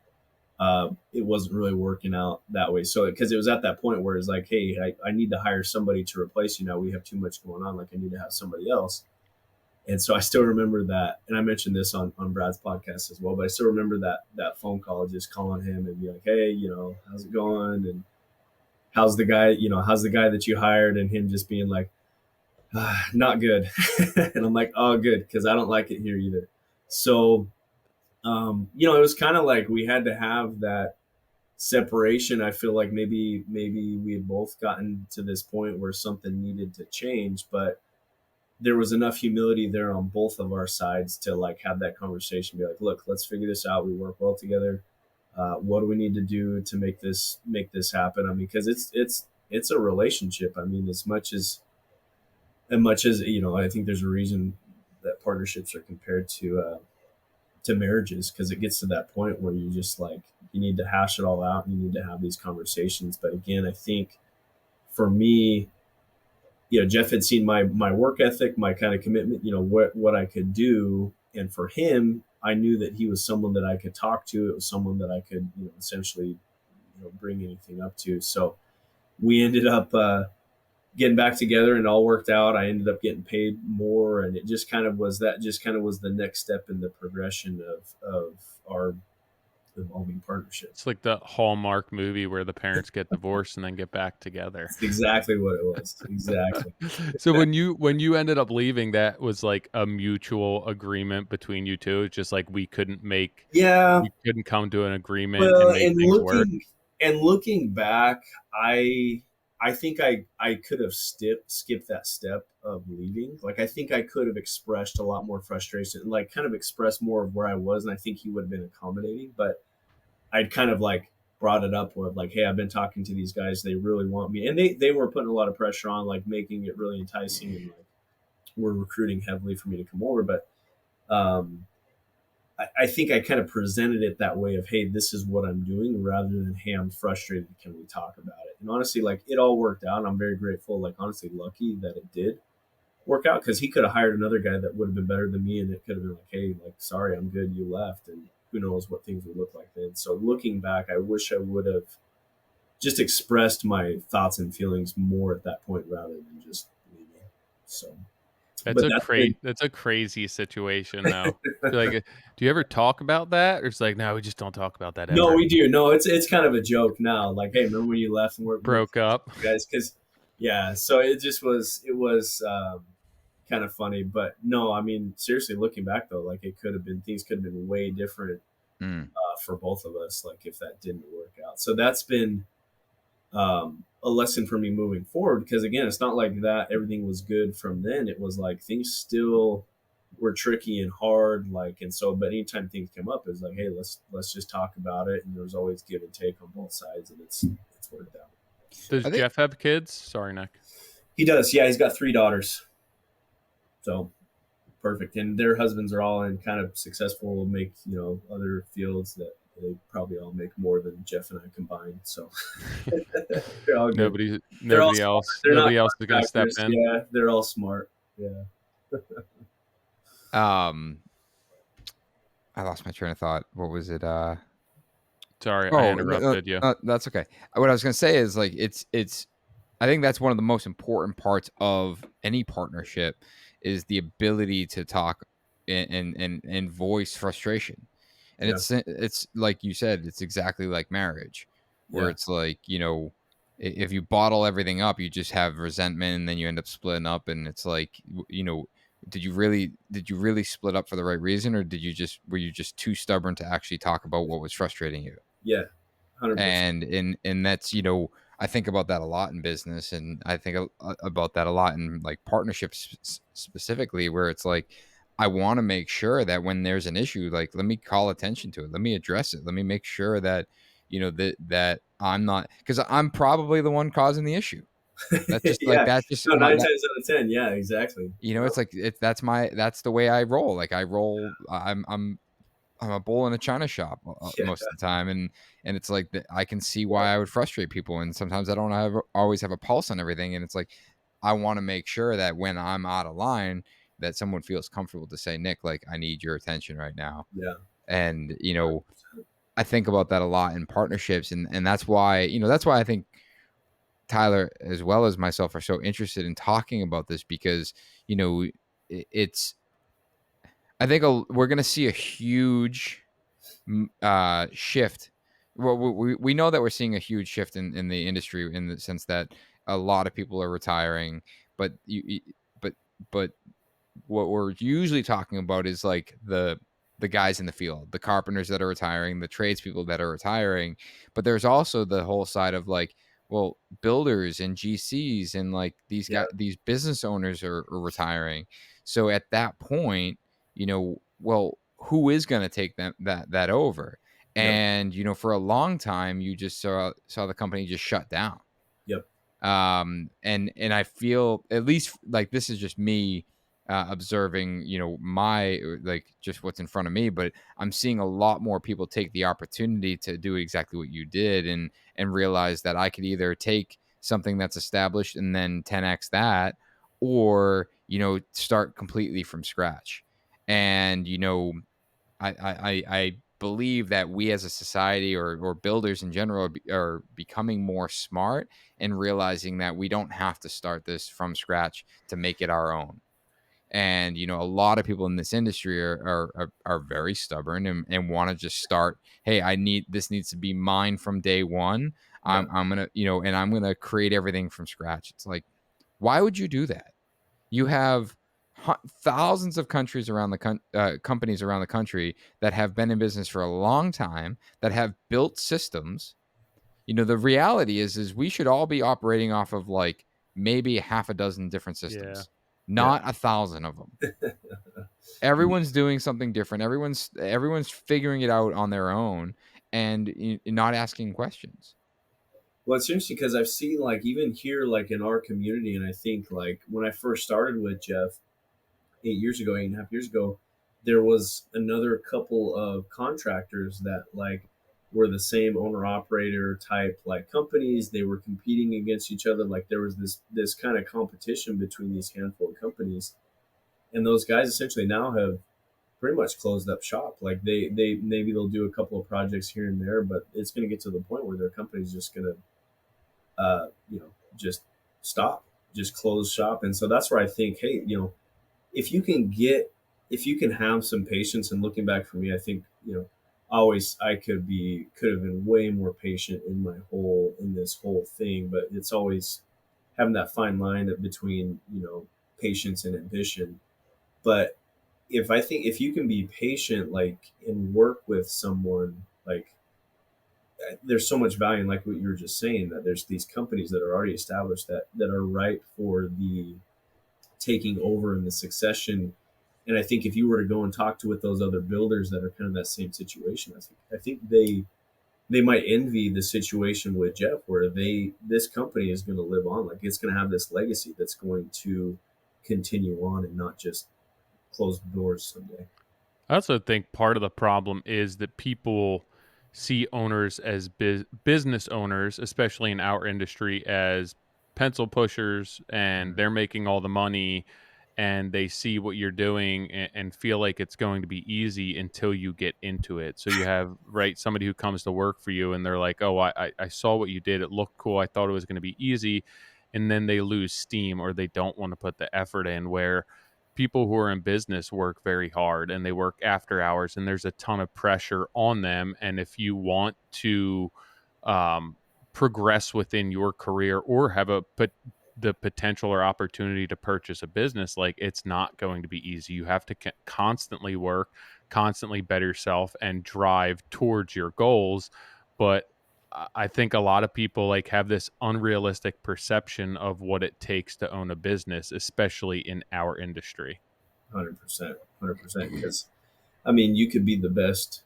it wasn't really working out that way. So, because it was at that point where it's like, hey, I need to hire somebody to replace you now. We have too much going on. Like, I need to have somebody else. And so I still remember that. And I mentioned this on Brad's podcast as well, but I still remember that phone call, just calling him and be like, hey, how's it going? And how's the guy that you hired? And him just being like, not good. And I'm like, oh, good, because I don't like it here either. So it was kind of like we had to have that separation. I feel like maybe we had both gotten to this point where something needed to change, but there was enough humility there on both of our sides to like have that conversation, be like, look, let's figure this out. We work well together. What do we need to do to make this happen? I mean, because it's a relationship. I mean, as much as I think there's a reason that partnerships are compared to marriages, because it gets to that point where you just like you need to hash it all out and you need to have these conversations. But again, I think for me, Jeff had seen my work ethic, my kind of commitment, what I could do, and for him, I knew that he was someone that I could talk to. It was someone that I could essentially bring anything up to. So we ended up getting back together, and it all worked out. I ended up getting paid more, and it just kind of was the next step in the progression of our evolving partnership. It's like the Hallmark movie where the parents get divorced and then get back together. It's exactly what it was. Exactly. So when you ended up leaving, that was like a mutual agreement between you two. It's just like Yeah. we couldn't come to an agreement Well, and make things work. and looking back, I think I could have skipped that step of leaving. Like I think I could have expressed a lot more frustration and like kind of expressed more of where I was, and I think he would have been accommodating. But I'd kind of like brought it up with like, hey, I've been talking to these guys, they really want me, and they were putting a lot of pressure on, like making it really enticing, and like we're recruiting heavily for me to come over. But um, I think I kind of presented it that way of, hey, this is what I'm doing, rather than, hey, I'm frustrated, can we talk about it? And honestly, like it all worked out, and I'm very grateful, like honestly lucky that it did work out, because he could have hired another guy that would have been better than me, and it could have been like, hey, like sorry, I'm good, you left, and who knows what things would look like then. So looking back, I wish I would have just expressed my thoughts and feelings more at that point rather than just leaving. So, That's but a that's been that's a crazy situation though. Like, do you ever talk about that, or it's like, no, we just don't talk about that no, ever? we do. No, it's kind of a joke now. Like, hey, remember when you left and we're Broke friends up. with you guys? Because yeah, so it was kind of funny. But no, I mean seriously, looking back though, like things could have been way different Mm. for both of us. Like if that didn't work out, so that's been a lesson for me moving forward, because again, it's not like that everything was good from then. It was like things still were tricky and hard, like, and so but anytime things come up, it's like, hey, let's just talk about it, and there's always give and take on both sides, and it's worked out. Does I think Jeff have kids? Sorry, Nick. He does. Yeah, he's got 3 daughters, so perfect, and their husbands are all in kind of successful, make other fields that they probably all make more than Jeff and I combined. So they're all good. They're all Nobody smart. else They're not is going to step contractors. in. Yeah, they're all smart. Yeah. Um, I lost my train of thought. What was it? Sorry, I Oh, interrupted you. that's okay. What I was gonna say is like it's. I think that's one of the most important parts of any partnership is the ability to talk and voice frustration. And Yeah. it's like you said, it's exactly like marriage, where Yeah. it's like if you bottle everything up, you just have resentment, and then you end up splitting up, and it's like did you really split up for the right reason, or were you just too stubborn to actually talk about what was frustrating you? Yeah. 100%. And that's I think about that a lot in business, and I think about that a lot in like partnerships specifically, where it's like I want to make sure that when there's an issue, like let me call attention to it, let me address it, let me make sure that that I'm not, because I'm probably the one causing the issue. That's just like Yeah. that's just No, my nine that times out of 10. Yeah, exactly. Yeah. it's like that's the way I roll. Like I roll. I'm a bull in a china shop Yeah. most of the time, and it's like I can see why I would frustrate people, and sometimes I don't always have a pulse on everything, and it's like I want to make sure that when I'm out of line, that someone feels comfortable to say, Nick, like I need your attention right now, Yeah. and I think about that a lot in partnerships, and that's why I think Tyler as well as myself are so interested in talking about this, because it's I think we're going to see a huge shift. Well, we know that we're seeing a huge shift in the industry, in the sense that a lot of people are retiring, but but but what we're usually talking about is like the guys in the field, the carpenters that are retiring, the tradespeople that are retiring. But there's also the whole side of like, well, builders and GCs and like Yeah. these business owners are retiring. So at that point, well, who is going to take that over? Yep. And for a long time, you just saw the company just shut down. Yep. And I feel, at least, like this is just me observing my like just what's in front of me, but I'm seeing a lot more people take the opportunity to do exactly what you did, and realize that I could either take something that's established and then 10x that, or start completely from scratch. And I believe that we as a society, or builders in general, are becoming more smart and realizing that we don't have to start this from scratch to make it our own. And a lot of people in this industry are very stubborn, and want to just start. Hey, this needs to be mine from day one. Yeah. I'm gonna and I'm gonna create everything from scratch. It's like, why would you do that? You have thousands of countries around companies around the country that have been in business for a long time, that have built systems. The reality is we should all be operating off of like maybe half a dozen different Yeah. systems, Yeah. not 1,000 of them. Everyone's doing something different. Everyone's figuring it out on their own, and not asking questions. Well, it's interesting because I've seen, like, even here, like in our community, and I think like when I first started with Jeff 8 years ago, 8.5 years ago, there was another couple of contractors that like were the same owner operator type like companies. They were competing against each other. Like there was this kind of competition between these handful of companies, and those guys essentially now have pretty much closed up shop. Like they maybe they'll do a couple of projects here and there, but it's going to get to the point where their company's just going to just stop, just close shop. And so that's where I think, hey, if you can get, if you can have some patience, and looking back for me, I think, always I could have been way more patient in this whole thing, but it's always having that fine line between, patience and ambition. But if you can be patient, like, and work with someone, like, there's so much value in, like what you were just saying, that there's these companies that are already established that are ripe for the taking over and the succession. And I think if you were to go and talk to with those other builders that are kind of that same situation, I think they might envy the situation with Jeff, where this company is going to live on, like it's going to have this legacy that's going to continue on and not just close the doors someday. I also think part of the problem is that people see owners as business owners, especially in our industry, as pencil pushers, and Mhm. they're making all the money, and they see what you're doing and feel like it's going to be easy until you get into it. So you have, right, somebody who comes to work for you and they're like, oh, I saw what you did. It looked cool. I thought it was going to be easy. And then they lose steam or they don't want to put the effort in, where people who are in business work very hard and they work after hours and there's a ton of pressure on them. And if you want to um, progress within your career or have the potential or opportunity to purchase a business, like, it's not going to be easy. You have to constantly work, constantly better yourself and drive towards your goals. But I think a lot of people like have this unrealistic perception of what it takes to own a business, especially in our industry. 100%, 100%. Because I mean, you could be the best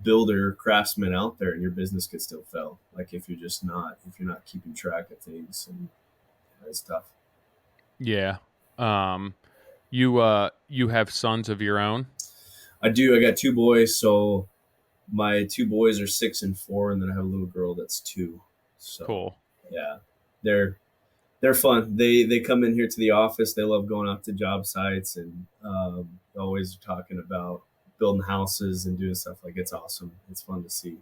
builder craftsman out there, and your business could still fail. Like if you're not keeping track of things, and it's tough. Yeah. Um you have sons of your own? I do. I got two boys, so my two boys are 6 and 4, and then I have a little girl that's 2. So Cool. yeah, they're they're fun. They come in here to the office. They love going out to job sites and always talking about building houses and doing stuff. Like, it's awesome. It's fun to see.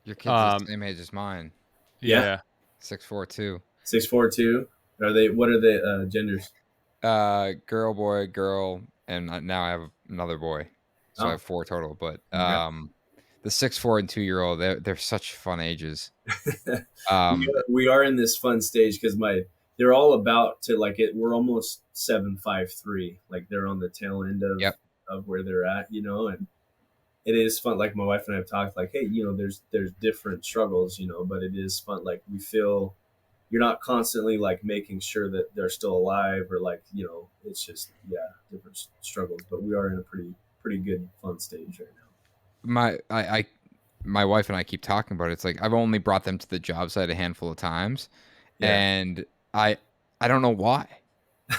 Your kid's the Um same age as mine, Yeah, yeah. 6'4" 6'4" 2. Are they? What are the genders? girl, boy, girl, and now I have another boy, so I Oh, have 4 total. But congrats. the 6'4" and 2-year-old, they're such fun ages. we Um, we are in this fun stage because my they're all about to like it. We're almost 7'5" 3. Like, they're on the tail end yep. of where they're at, and it is fun. Like, my wife and I have talked, like, hey, there's different struggles, but it is fun. Like, we feel you're not constantly like making sure that they're still alive, or like, it's just, yeah, different struggles. But we are in a pretty good fun stage right now. I my wife and I keep talking about it. It's like I've only brought them to the job site a handful of times, Yeah, and I don't know why.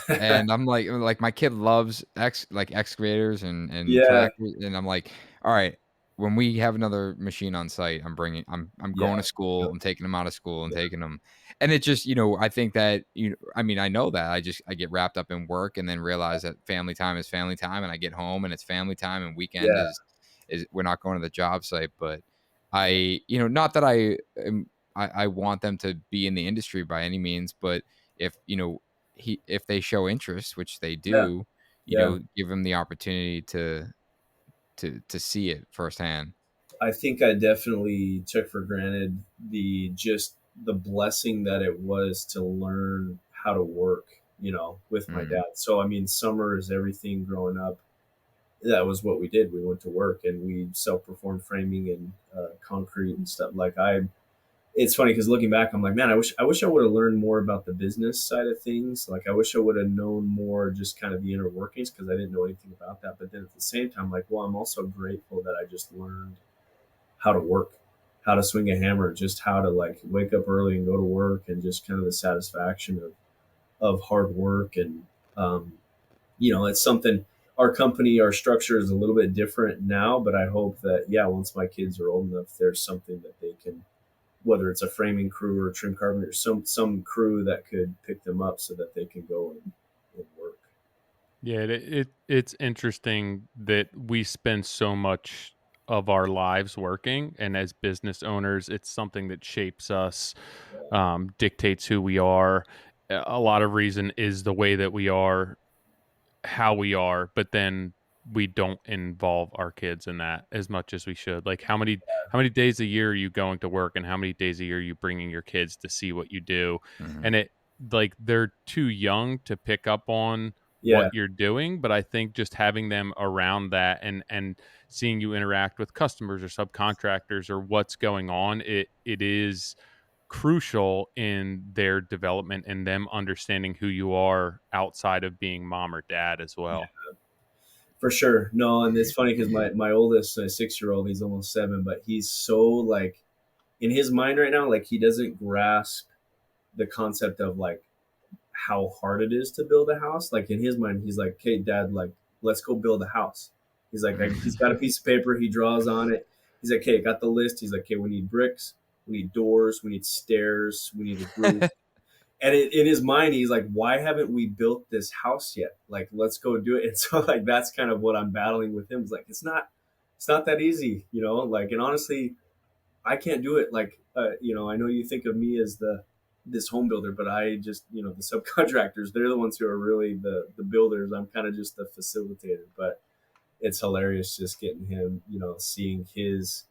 And I'm like my kid loves excavators and yeah, tractors, and I'm like, "All right, when we have another machine on site, I'm yeah, going to school, yep, I'm taking him out of school and yeah, taking him." And it just, I think that, I mean, I know that I get wrapped up in work and then realize that family time is family time, and I get home and it's family time, and weekend yeah. is we're not going to the job site. But not that I want them to be in the industry by any means, but if, if they show interest, which they Yeah, do, yeah. give them the opportunity to see it firsthand. I think I definitely took for granted the blessing that it was to learn how to work, with my Mhm. dad. So I mean, summers, everything growing up, that was what we did. We went to work and we self-performed framing and concrete and stuff. Like, it's funny because looking back, I'm like, man, I wish I would have learned more about the business side of things. Like, I wish I would have known more, just kind of the inner workings, because I didn't know anything about that. But then at the same time, like, well, I'm also grateful that I just learned how to work, how to swing a hammer, just how to like wake up early and go to work, and just kind of the satisfaction of hard work. And um, it's something. Our company, our structure is a little bit different now, but I hope that, yeah, once my kids are old enough, there's something that they can, whether it's a framing crew or a trim carpenter, some crew that could pick them up so that they can go and work. Yeah, it's interesting that we spend so much of our lives working, and as business owners, it's something that shapes us, Yeah, dictates who we are. A lot of reason is the way that we are, how we are, but then we don't involve our kids in that as much as we should. Like, how many days a year are you going to work, and how many days a year are you bringing your kids to see what you do? Mhm. And like, they're too young to pick up on what yeah, you're doing, but I think just having them around that and seeing you interact with customers or subcontractors or what's going on, it is crucial in their development and them understanding who you are outside of being mom or dad as yeah, well. for sure. No, and it's funny because my oldest 6-year-old, he's almost 7, but he's so like, in his mind right now, like, he doesn't grasp the concept of like how hard it is to build a house. Like, in his mind, he's like, "Okay, Dad, like, let's go build a house." He's like, he's got a piece of paper, he draws on it. He's like, "Okay, got the list." He's like, "Okay, we need bricks, we need doors, we need stairs, we need a roof." And in his mind, he's like, "Why haven't we built this house yet? Like, let's go do it." And so, like, that's kind of what I'm battling with him. It's like, it's not that easy, you know. Like, and honestly, I can't do it. Like, you know, I know you think of me as this home builder, but I just, you know, the subcontractors, they're the ones who are really the builders. I'm kind of just the facilitator. But it's hilarious just getting him, you know, seeing his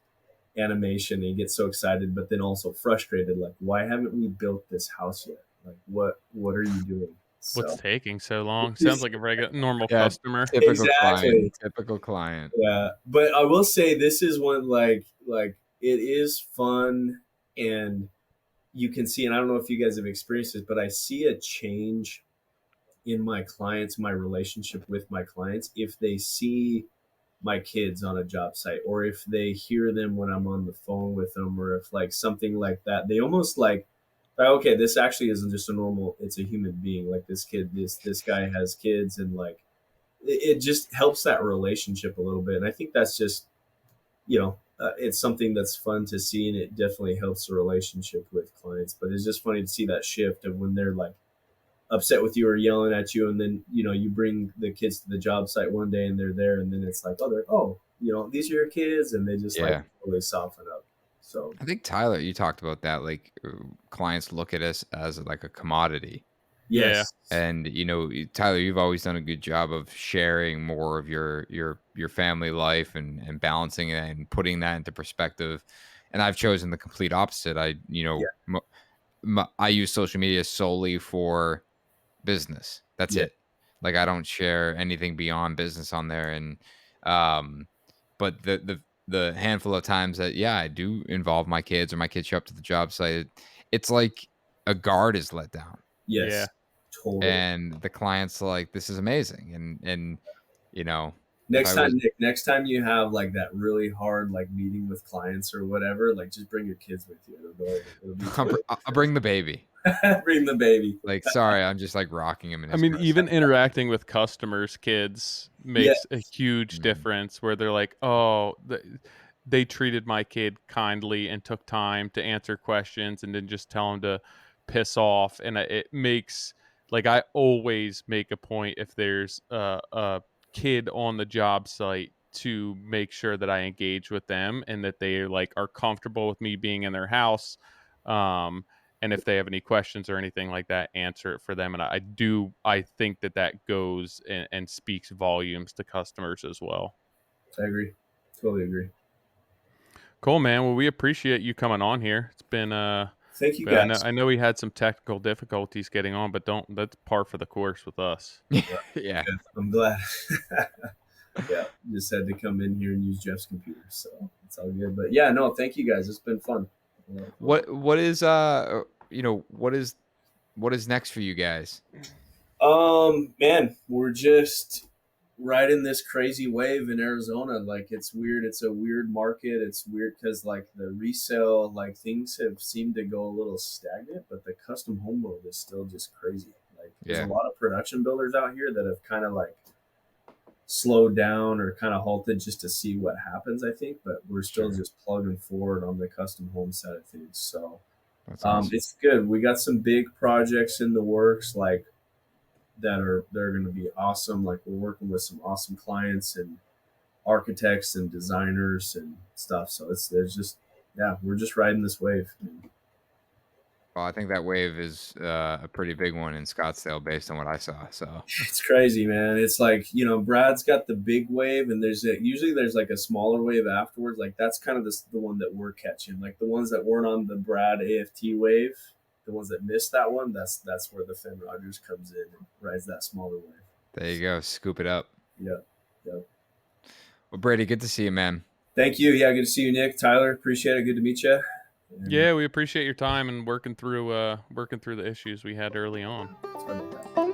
animation, and he gets so excited, but then also frustrated. Like, why haven't we built this house yet? Like, what are you doing? What's So taking so long? Sounds like a regular normal Yeah, customer. typical client, exactly, typical client. yeah. But I will say this is one, like it is fun, and you can see, and I don't know if you guys have experienced this, but I see a change in my clients, my relationship with my clients, if they see my kids on a job site, or if they hear them when I'm on the phone with them, or if like something like that, they almost like, okay, this actually isn't just a normal, it's a human being. Like, this kid, this guy has kids, and like it just helps that relationship a little bit. And I think that's just, you know, it's something that's fun to see, and it definitely helps the relationship with clients. But it's just funny to see that shift of when they're like upset with you or yelling at you, and then, you know, you bring the kids to the job site one day and they're there, and then it's like, oh, they're, oh, you know, these are your kids, and they just like Yeah. really soften up. So I think, Tyler, you talked about that, like, clients look at us as, like, a commodity. Yeah. yes, And, you know, Tyler, you've always done a good job of sharing more of your family life and balancing it and putting that into perspective. And I've chosen the complete opposite. I, you yeah, know, I use social media solely for business. That's yeah, it. Like, I don't share anything beyond business on there. And um but the handful of times that, yeah, I do involve my kids or my kids show up to the job site, it's like a guard is let down, Yeah. yes, totally. and the client's like, "This is amazing." And you know, if Next I time, was Nick, next time you have like that really hard like meeting with clients or whatever, like just bring your kids with you. It'll be totally I'll bring the baby. different. Bring the baby. Like, sorry, I'm just, like, rocking him in I his mean, car seat. even interacting with customers' kids Yeah, makes a huge Mhm. difference where they're like, "Oh, they treated my kid kindly and took time to answer questions and didn't just tell him to piss off." And it makes, like, I always make a point if there's a kid on the job site to make sure that I engage with them and that they like are comfortable with me being in their house. Um, and if they have any questions or anything like that, answer it for them. And I think that that goes and speaks volumes to customers as well. I agree. Totally agree. Cool, man. Well, we appreciate you coming on here. It's been Thank you but guys. I know we had some technical difficulties getting on, but don't that's par for the course with us. Yeah, Yeah. good. I'm glad. Yeah, just had to come in here and use Jeff's computer, so it's all good. But yeah, no, thank you guys. It's been fun. A lot of fun. What is, you know, what is next for you guys? Man, we're just riding this crazy wave in Arizona. Like, it's weird. It's a weird market. It's weird because like the resale, like things have seemed to go a little stagnant, but the custom home world is still just crazy. Like, there's a Yeah, lot of production builders out here that have kind of like slowed down or kind of halted just to see what happens, I think, but we're still sure. just plugging forward on the custom home side of things. So That's awesome. it's good. We got some big projects in the works, like they're going to be awesome. Like, we're working with some awesome clients and architects and designers and stuff. So there's just, yeah, we're just riding this wave. Well, I think that wave is, a pretty big one in Scottsdale based on what I saw, so It's crazy, man. It's like, you know, Brad's got the big wave, and usually there's like a smaller wave afterwards. Like, that's kind of the one that we're catching. Like, the ones that weren't on the Brad AFT wave, the ones that missed that one, that's where the Fenn Rogers comes in and rides that smaller wave. there you go, scoop it up. Yeah, yeah. Well, Brady, good to see you, man. Thank you. Yeah, good to see you, Nick. Tyler, appreciate it. Good to meet you. And Yeah, we appreciate your time and working through the issues we had early on. sorry about that.